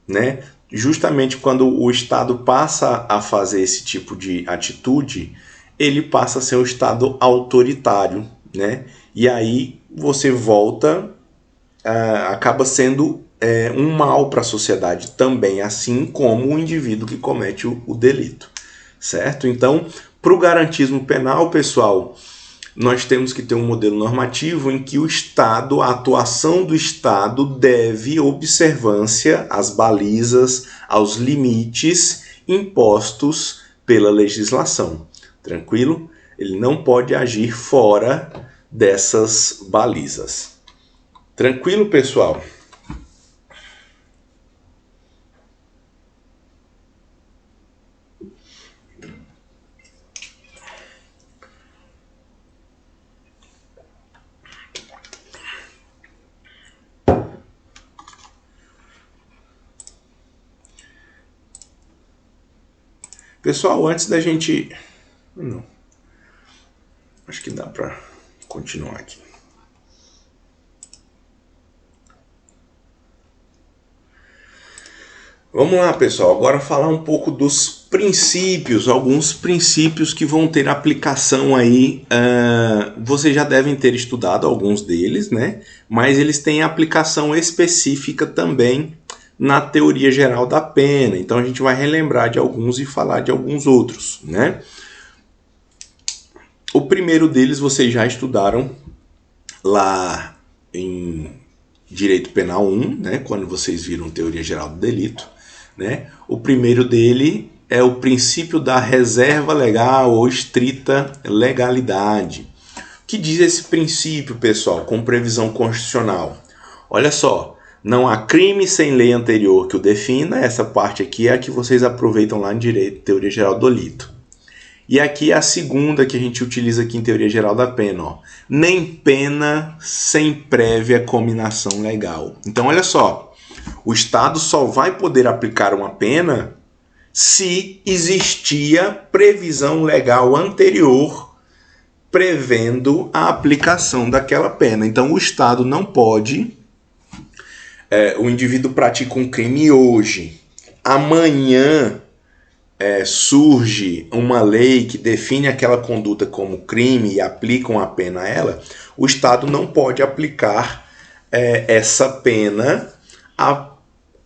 né? Justamente quando o Estado passa a fazer esse tipo de atitude, ele passa a ser um Estado autoritário, né? E aí você acaba sendo um mal para a sociedade também, assim como o indivíduo que comete o delito, certo? Então, para o garantismo penal, pessoal, nós temos que ter um modelo normativo em que o Estado, a atuação do Estado deve observância às balizas, aos limites impostos pela legislação. Tranquilo? Ele não pode agir fora dessas balizas. Tranquilo, pessoal? Pessoal, antes da gente... Não. Acho que dá para continuar aqui. Vamos lá, pessoal. Agora falar um pouco dos princípios, alguns princípios que vão ter aplicação aí. Vocês já devem ter estudado alguns deles, né? Mas eles têm aplicação específica também na teoria geral da pena. Então a gente vai relembrar de alguns e falar de alguns outros, né? O primeiro deles vocês já estudaram lá em Direito Penal 1, né? Quando vocês viram teoria geral do delito, né? O primeiro dele é o princípio da reserva legal ou estrita legalidade. O que diz esse princípio, pessoal, com previsão constitucional? Olha só, não há crime sem lei anterior que o defina. Essa parte aqui é a que vocês aproveitam lá em Direito, Teoria Geral do Delito. E aqui é a segunda que a gente utiliza aqui em Teoria Geral da Pena. Ó. Nem pena sem prévia cominação legal. Então, olha só. O Estado só vai poder aplicar uma pena se existia previsão legal anterior prevendo a aplicação daquela pena. Então, o Estado não pode... o indivíduo pratica um crime hoje. Amanhã... surge uma lei que define aquela conduta como crime e aplica uma pena a ela, o Estado não pode aplicar essa pena a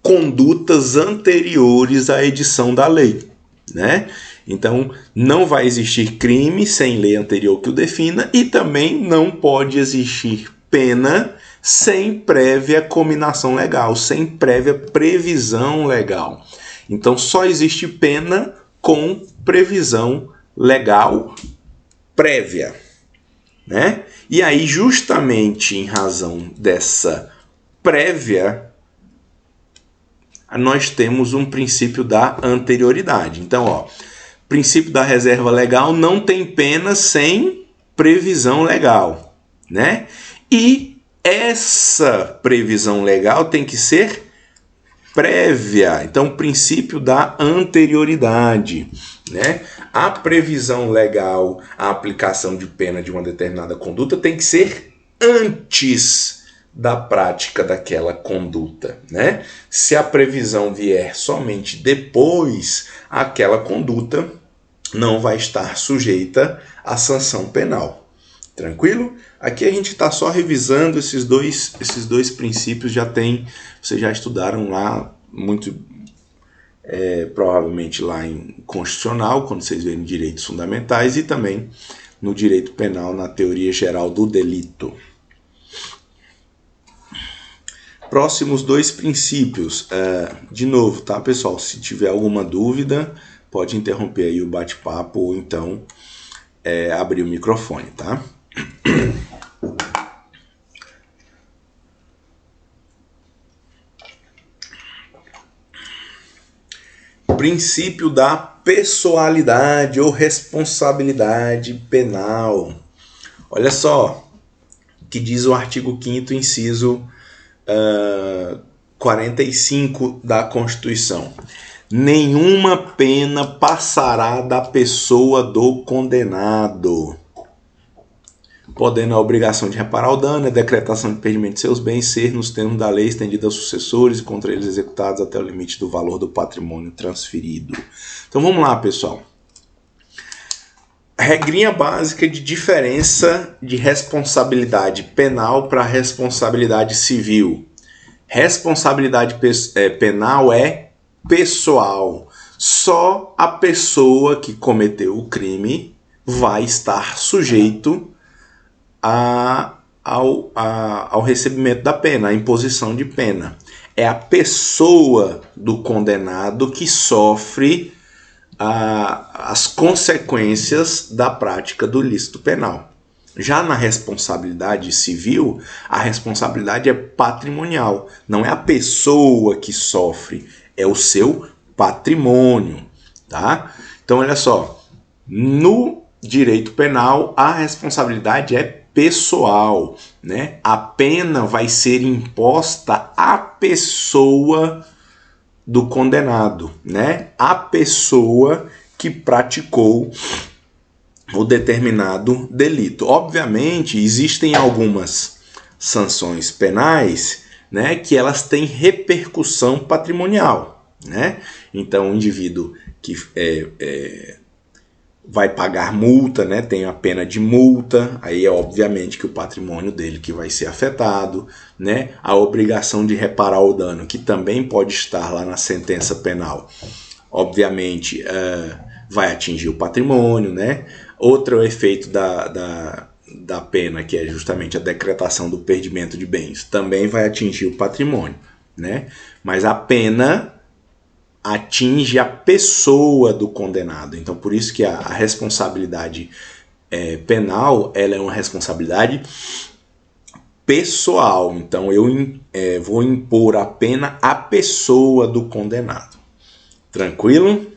condutas anteriores à edição da lei, né? Então, não vai existir crime sem lei anterior que o defina e também não pode existir pena sem prévia cominação legal, sem prévia previsão legal. Então, só existe pena com previsão legal prévia, né? E aí, justamente em razão dessa prévia, nós temos um princípio da anterioridade. Então, ó, princípio da reserva legal não tem pena sem previsão legal, né? E essa previsão legal tem que ser prévia. Então, princípio da anterioridade, né? A previsão legal, a aplicação de pena de uma determinada conduta tem que ser antes da prática daquela conduta, né? Se a previsão vier somente depois, aquela conduta não vai estar sujeita à sanção penal. Tranquilo? Aqui a gente está só revisando esses dois princípios, vocês já estudaram lá, muito provavelmente lá em Constitucional, quando vocês verem direitos fundamentais, e também no direito penal, na teoria geral do delito. Próximos dois princípios, de novo, tá, pessoal? Se tiver alguma dúvida, pode interromper aí o bate-papo ou então abrir o microfone, tá? Princípio da pessoalidade ou responsabilidade penal. Olha só o que diz o artigo 5º, inciso 45 da Constituição. Nenhuma pena passará da pessoa do condenado, podendo a obrigação de reparar o dano, a decretação de perdimento de seus bens ser, nos termos da lei, estendida aos sucessores e contra eles executados até o limite do valor do patrimônio transferido. Então vamos lá, pessoal. Regrinha básica de diferença de responsabilidade penal para responsabilidade civil. Responsabilidade penal é pessoal. Só a pessoa que cometeu o crime vai estar sujeito ao recebimento da pena, à imposição de pena. É a pessoa do condenado que sofre as consequências da prática do ilícito penal. Já na responsabilidade civil, a responsabilidade é patrimonial. Não é a pessoa que sofre, é o seu patrimônio, tá? Então, olha só, no direito penal, a responsabilidade é pessoal, né? A pena vai ser imposta à pessoa do condenado, né? A pessoa que praticou o determinado delito. Obviamente, existem algumas sanções penais, né, que elas têm repercussão patrimonial, né? Então, o indivíduo que vai pagar multa, né, tem a pena de multa, aí é obviamente que o patrimônio dele que vai ser afetado, né? A obrigação de reparar o dano, que também pode estar lá na sentença penal, obviamente vai atingir o patrimônio, né? Outro efeito da pena, que é justamente a decretação do perdimento de bens, também vai atingir o patrimônio, né? Mas a pena atinge a pessoa do condenado. Então, por isso que a responsabilidade penal, ela é uma responsabilidade pessoal. Então, eu vou impor a pena à pessoa do condenado. Tranquilo?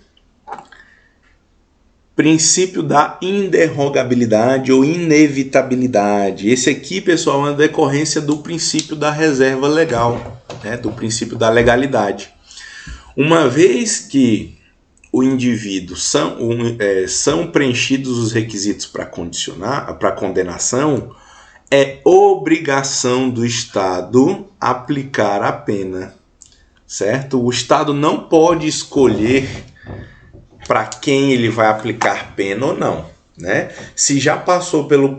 Princípio da inderrogabilidade ou inevitabilidade. Esse aqui, pessoal, é uma decorrência do princípio da reserva legal, né? Do princípio da legalidade. Uma vez que o indivíduo são preenchidos os requisitos para condenação, é obrigação do Estado aplicar a pena, certo? O Estado não pode escolher para quem ele vai aplicar pena ou não, né? Se já passou pelo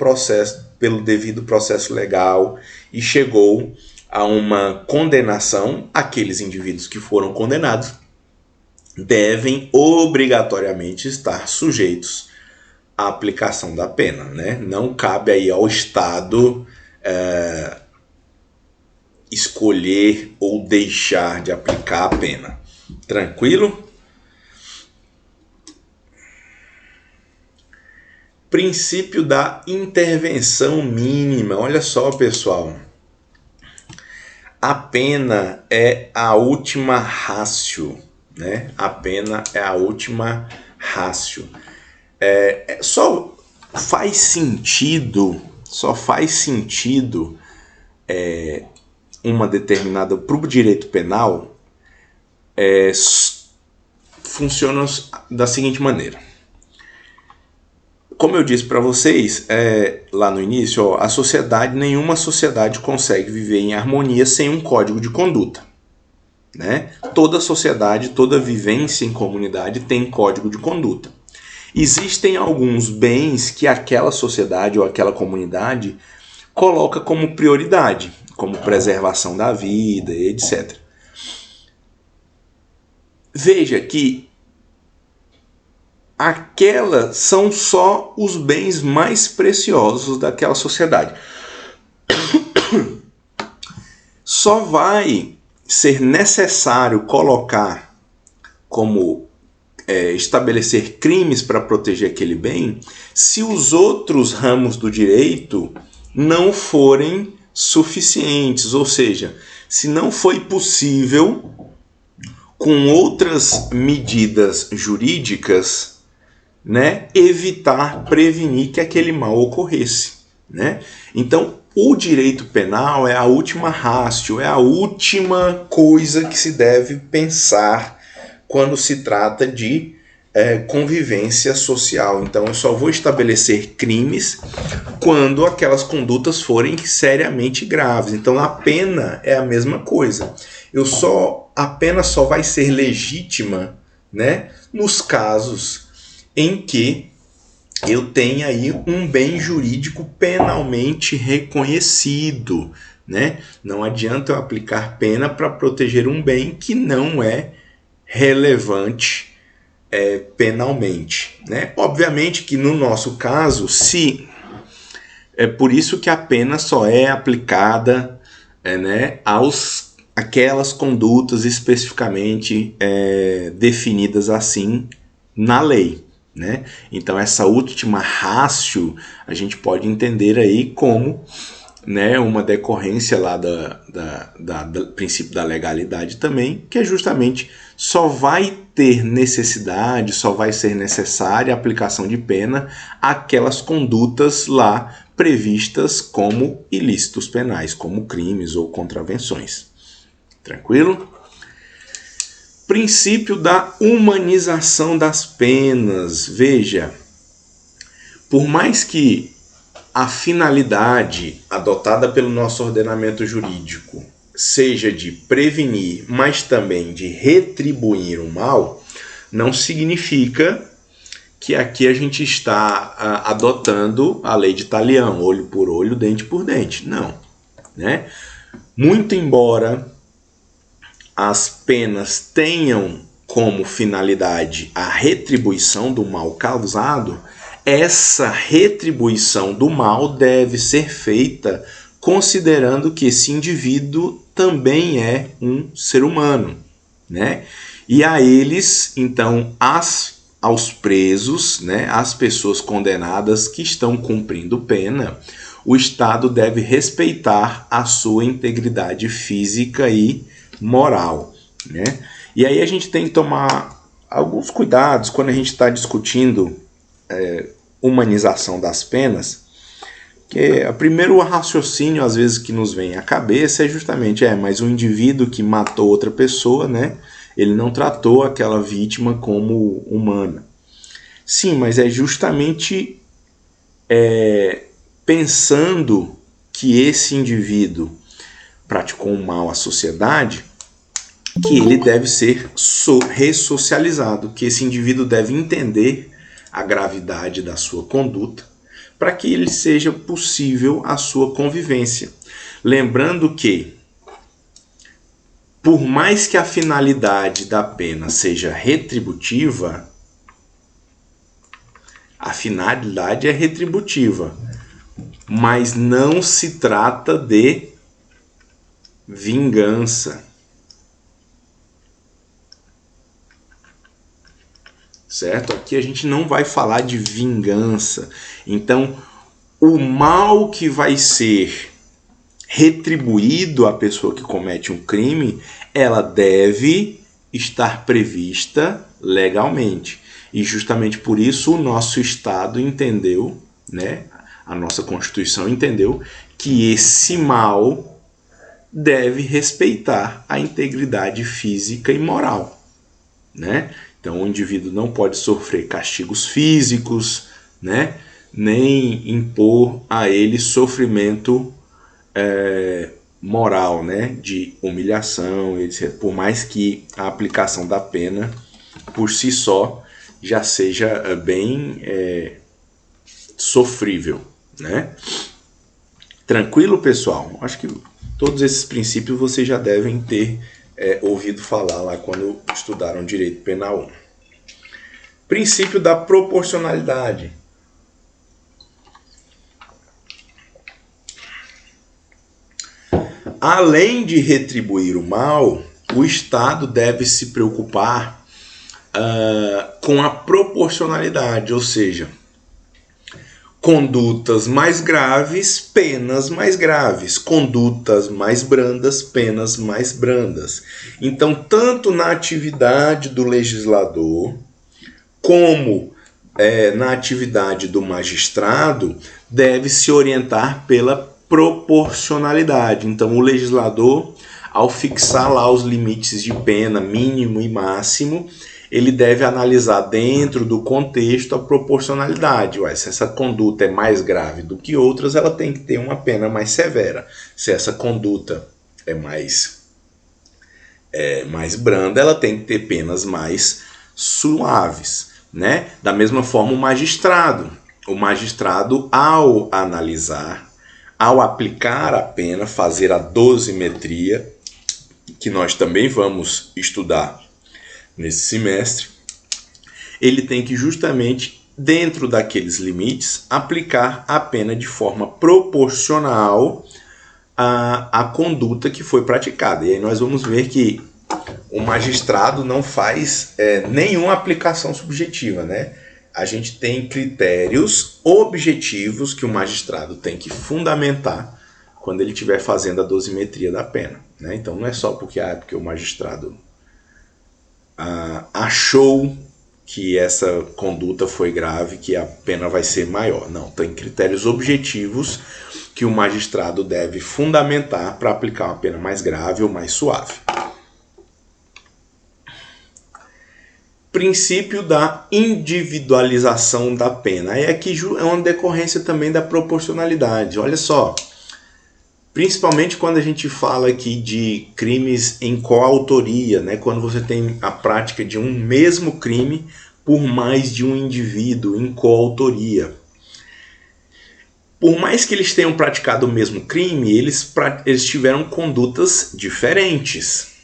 devido processo legal e chegou a uma condenação, aqueles indivíduos que foram condenados devem obrigatoriamente estar sujeitos à aplicação da pena, né? Não cabe aí ao Estado escolher ou deixar de aplicar a pena. Tranquilo? Princípio da intervenção mínima. Olha só, pessoal. A pena é a última ratio, né? A pena é a última ratio. Só faz sentido uma determinada, para o direito penal, funciona da seguinte maneira. Como eu disse para vocês lá no início, nenhuma sociedade consegue viver em harmonia sem um código de conduta, né? Toda sociedade, toda vivência em comunidade tem código de conduta. Existem alguns bens que aquela sociedade ou aquela comunidade coloca como prioridade, como preservação da vida, etc. Veja que aquelas são só os bens mais preciosos daquela sociedade. Só vai ser necessário colocar como estabelecer crimes para proteger aquele bem se os outros ramos do direito não forem suficientes, ou seja, se não foi possível com outras medidas jurídicas, né, prevenir que aquele mal ocorresse, né? Então, o direito penal é a última ratio, é a última coisa que se deve pensar quando se trata de convivência social. Então, eu só vou estabelecer crimes quando aquelas condutas forem seriamente graves. Então, a pena é a mesma coisa. A pena só vai ser legítima, né, nos casos em que eu tenha aí um bem jurídico penalmente reconhecido, né? Não adianta eu aplicar pena para proteger um bem que não é relevante penalmente, né? Obviamente que no nosso caso, se É por isso que a pena só é aplicada né, aquelas condutas especificamente definidas assim na lei. Né? Então essa última ratio a gente pode entender aí como, né, uma decorrência lá do princípio da legalidade também, que é justamente só vai ter necessidade, só vai ser necessária a aplicação de pena aquelas condutas lá previstas como ilícitos penais, como crimes ou contravenções. Tranquilo? Princípio da humanização das penas. Veja, por mais que a finalidade adotada pelo nosso ordenamento jurídico seja de prevenir, mas também de retribuir o mal, não significa que aqui a gente está adotando a lei de Talião, olho por olho, dente por dente. Não. Né? Muito embora as penas tenham como finalidade a retribuição do mal causado, essa retribuição do mal deve ser feita considerando que esse indivíduo também é um ser humano, né? E a eles, então, aos presos, né, às pessoas condenadas que estão cumprindo pena, o Estado deve respeitar a sua integridade física e moral, né? E aí a gente tem que tomar alguns cuidados quando a gente está discutindo humanização das penas, que o primeiro raciocínio às vezes que nos vem à cabeça é justamente, mas um indivíduo que matou outra pessoa, né, ele não tratou aquela vítima como humana. Sim, mas é justamente pensando que esse indivíduo praticou um mal à sociedade que ele deve ser ressocializado, que esse indivíduo deve entender a gravidade da sua conduta para que ele seja possível a sua convivência. Lembrando que, por mais que a finalidade da pena seja retributiva, a finalidade é retributiva, mas não se trata de vingança. Certo? Aqui a gente não vai falar de vingança. Então, o mal que vai ser retribuído à pessoa que comete um crime, ela deve estar prevista legalmente. E justamente por isso o nosso Estado entendeu, né, a nossa Constituição entendeu que esse mal deve respeitar a integridade física e moral, né? Então o indivíduo não pode sofrer castigos físicos, né, nem impor a ele sofrimento moral, né, de humilhação, etc. Por mais que a aplicação da pena por si só já seja bem sofrível, né? Tranquilo, pessoal? Acho que todos esses princípios vocês já devem ter ouvido falar lá quando estudaram Direito Penal 1. Princípio da proporcionalidade. Além de retribuir o mal, o Estado deve se preocupar com a proporcionalidade, ou seja, condutas mais graves, penas mais graves. Condutas mais brandas, penas mais brandas. Então, tanto na atividade do legislador, como na atividade do magistrado, deve se orientar pela proporcionalidade. Então, o legislador, ao fixar lá os limites de pena mínimo e máximo, ele deve analisar dentro do contexto a proporcionalidade. Se essa conduta é mais grave do que outras, ela tem que ter uma pena mais severa. Se essa conduta é mais branda, ela tem que ter penas mais suaves, né? Da mesma forma, o magistrado, ao analisar, ao aplicar a pena, fazer a dosimetria, que nós também vamos estudar nesse semestre, ele tem que justamente dentro daqueles limites, aplicar a pena de forma proporcional à conduta que foi praticada. E aí nós vamos ver que o magistrado não faz nenhuma aplicação subjetiva, né? A gente tem critérios objetivos que o magistrado tem que fundamentar quando ele estiver fazendo a dosimetria da pena, né? Então não é só porque o magistrado achou que essa conduta foi grave que a pena vai ser maior. Não, tem critérios objetivos que o magistrado deve fundamentar para aplicar uma pena mais grave ou mais suave. Princípio da individualização da pena. Aí aqui é uma decorrência também da proporcionalidade. Olha só, principalmente quando a gente fala aqui de crimes em coautoria, né? Quando você tem a prática de um mesmo crime por mais de um indivíduo em coautoria. Por mais que eles tenham praticado o mesmo crime, eles tiveram condutas diferentes.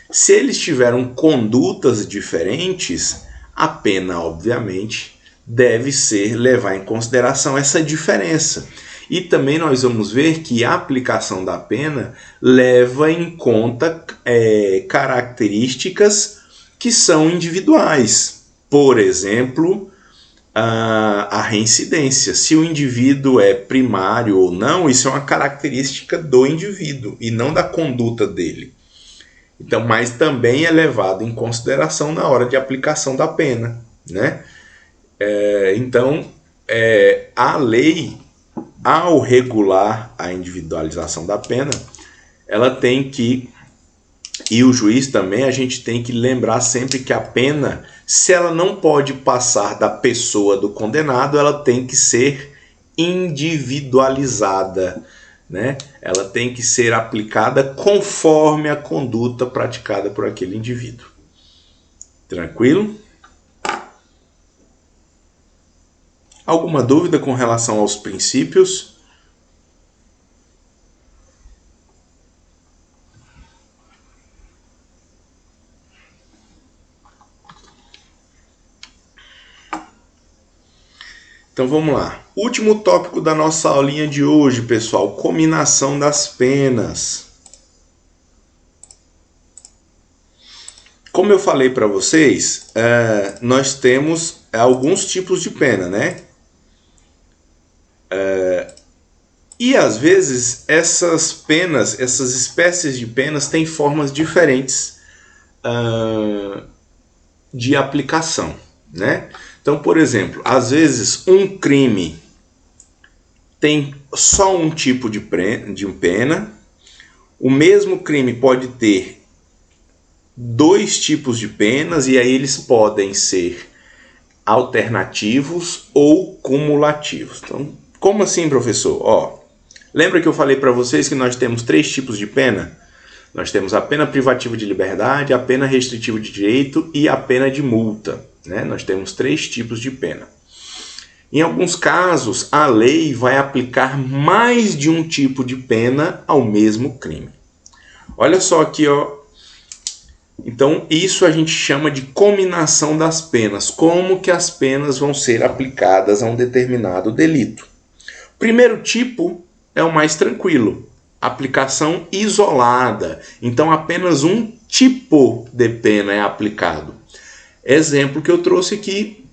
Se eles tiveram condutas diferentes, a pena, obviamente, deve levar em consideração essa diferença. E também nós vamos ver que a aplicação da pena leva em conta características que são individuais. Por exemplo, a reincidência. Se o indivíduo é primário ou não, isso é uma característica do indivíduo e não da conduta dele. Então, mas também é levado em consideração na hora de aplicação da pena, né? Então, a lei, ao regular a individualização da pena, ela tem que, e o juiz também, a gente tem que lembrar sempre que a pena, se ela não pode passar da pessoa do condenado, ela tem que ser individualizada, né? Ela tem que ser aplicada conforme a conduta praticada por aquele indivíduo. Tranquilo? Alguma dúvida com relação aos princípios? Então vamos lá. Último tópico da nossa aulinha de hoje, pessoal. Cominação das penas. Como eu falei para vocês, nós temos alguns tipos de pena, né? E às vezes essas penas, essas espécies de penas têm formas diferentes de aplicação, né? Então, por exemplo, às vezes um crime tem só um tipo de pena, o mesmo crime pode ter dois tipos de penas e aí eles podem ser alternativos ou cumulativos. Então, como assim, professor? Lembra que eu falei para vocês que nós temos três tipos de pena? Nós temos a pena privativa de liberdade, a pena restritiva de direito e a pena de multa, né? Nós temos três tipos de pena. Em alguns casos, a lei vai aplicar mais de um tipo de pena ao mesmo crime. Olha só aqui, Então, isso a gente chama de cominação das penas. Como que as penas vão ser aplicadas a um determinado delito. O primeiro tipo é o mais tranquilo. Aplicação isolada. Então, apenas um tipo de pena é aplicado. Exemplo que eu trouxe aqui,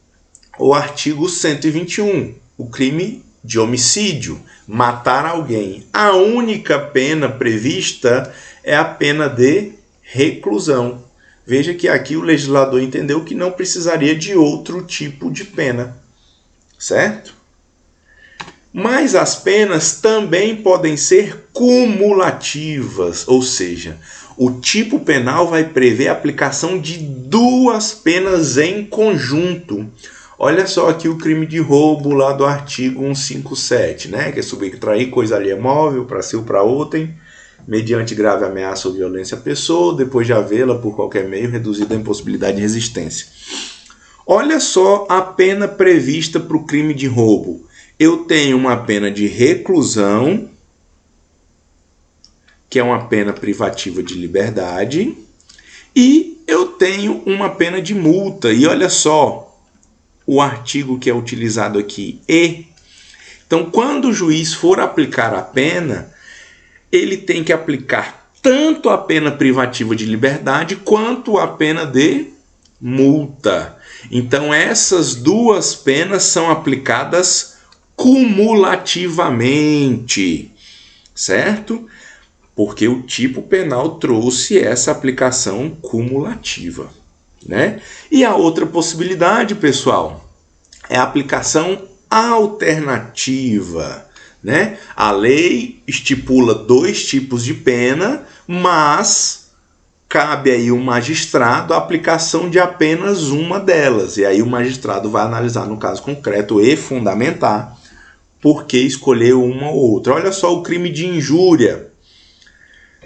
o artigo 121, o crime de homicídio, matar alguém. A única pena prevista é a pena de reclusão. Veja que aqui o legislador entendeu que não precisaria de outro tipo de pena, certo? Mas as penas também podem ser cumulativas, ou seja, o tipo penal vai prever a aplicação de duas penas em conjunto. Olha só aqui o crime de roubo lá do artigo 157, né? Que é subtrair coisa alheia móvel para si ou para outrem, mediante grave ameaça ou violência à pessoa, depois de havê-la por qualquer meio reduzida à impossibilidade de resistência. Olha só a pena prevista para o crime de roubo. Eu tenho uma pena de reclusão, que é uma pena privativa de liberdade, e eu tenho uma pena de multa. E olha só, o artigo que é utilizado aqui, e. Então, quando o juiz for aplicar a pena, ele tem que aplicar tanto a pena privativa de liberdade quanto a pena de multa. Então, essas duas penas são aplicadas cumulativamente, certo? Porque o tipo penal trouxe essa aplicação cumulativa, né? E a outra possibilidade, pessoal, é a aplicação alternativa, né? A lei estipula 2 tipos de pena, mas cabe aí ao magistrado a aplicação de apenas uma delas. E aí o magistrado vai analisar no caso concreto e fundamentar por que escolher uma ou outra. Olha só o crime de injúria.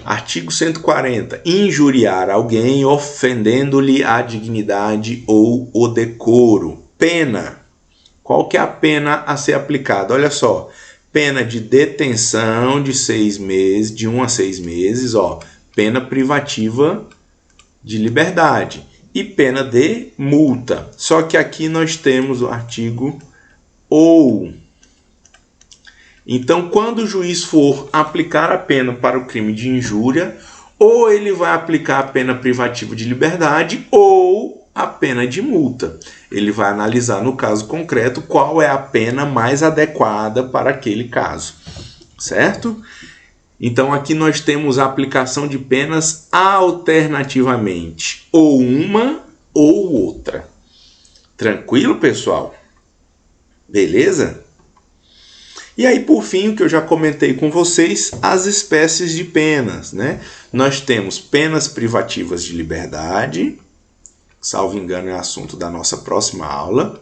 Artigo 140. Injuriar alguém ofendendo-lhe a dignidade ou o decoro. Pena. Qual que é a pena a ser aplicada? Olha só. Pena de detenção de 6 meses, de 1 a 6 meses, ó. Pena privativa de liberdade. E pena de multa. Só que aqui nós temos o artigo ou. Então, quando o juiz for aplicar a pena para o crime de injúria, ou ele vai aplicar a pena privativa de liberdade ou a pena de multa. Ele vai analisar no caso concreto qual é a pena mais adequada para aquele caso, certo? Então, aqui nós temos a aplicação de penas alternativamente, ou uma ou outra. Tranquilo, pessoal? Beleza? E aí, por fim, o que eu já comentei com vocês, as espécies de penas, né? Nós temos penas privativas de liberdade, salvo engano é assunto da nossa próxima aula,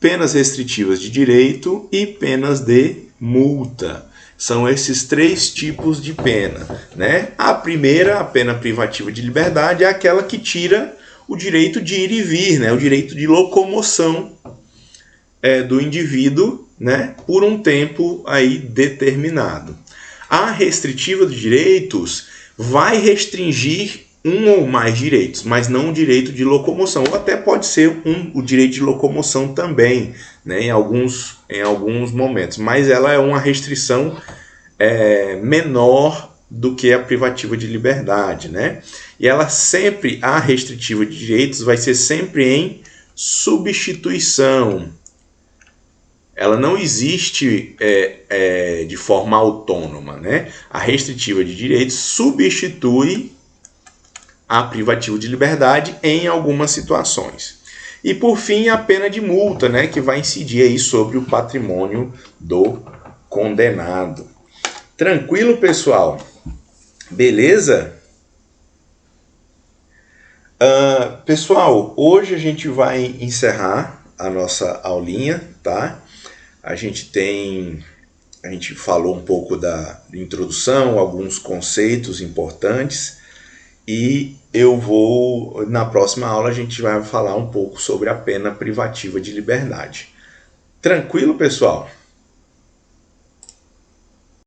penas restritivas de direito e penas de multa. São esses 3 tipos de pena, né? A primeira, a pena privativa de liberdade, é aquela que tira o direito de ir e vir, né? O direito de locomoção do indivíduo, né, por um tempo aí determinado. A restritiva de direitos vai restringir um ou mais direitos, mas não o direito de locomoção, ou até pode ser o direito de locomoção também, né, em alguns momentos, mas ela é uma restrição menor do que a privativa de liberdade, né? E ela sempre, a restritiva de direitos vai ser sempre em substituição. Ela não existe de forma autônoma, né? A restritiva de direitos substitui a privativa de liberdade em algumas situações. E por fim, a pena de multa, né? Que vai incidir aí sobre o patrimônio do condenado. Tranquilo, pessoal? Beleza? Pessoal, hoje a gente vai encerrar a nossa aulinha, tá? A gente falou um pouco da introdução, alguns conceitos importantes, e na próxima aula a gente vai falar um pouco sobre a pena privativa de liberdade. Tranquilo, pessoal?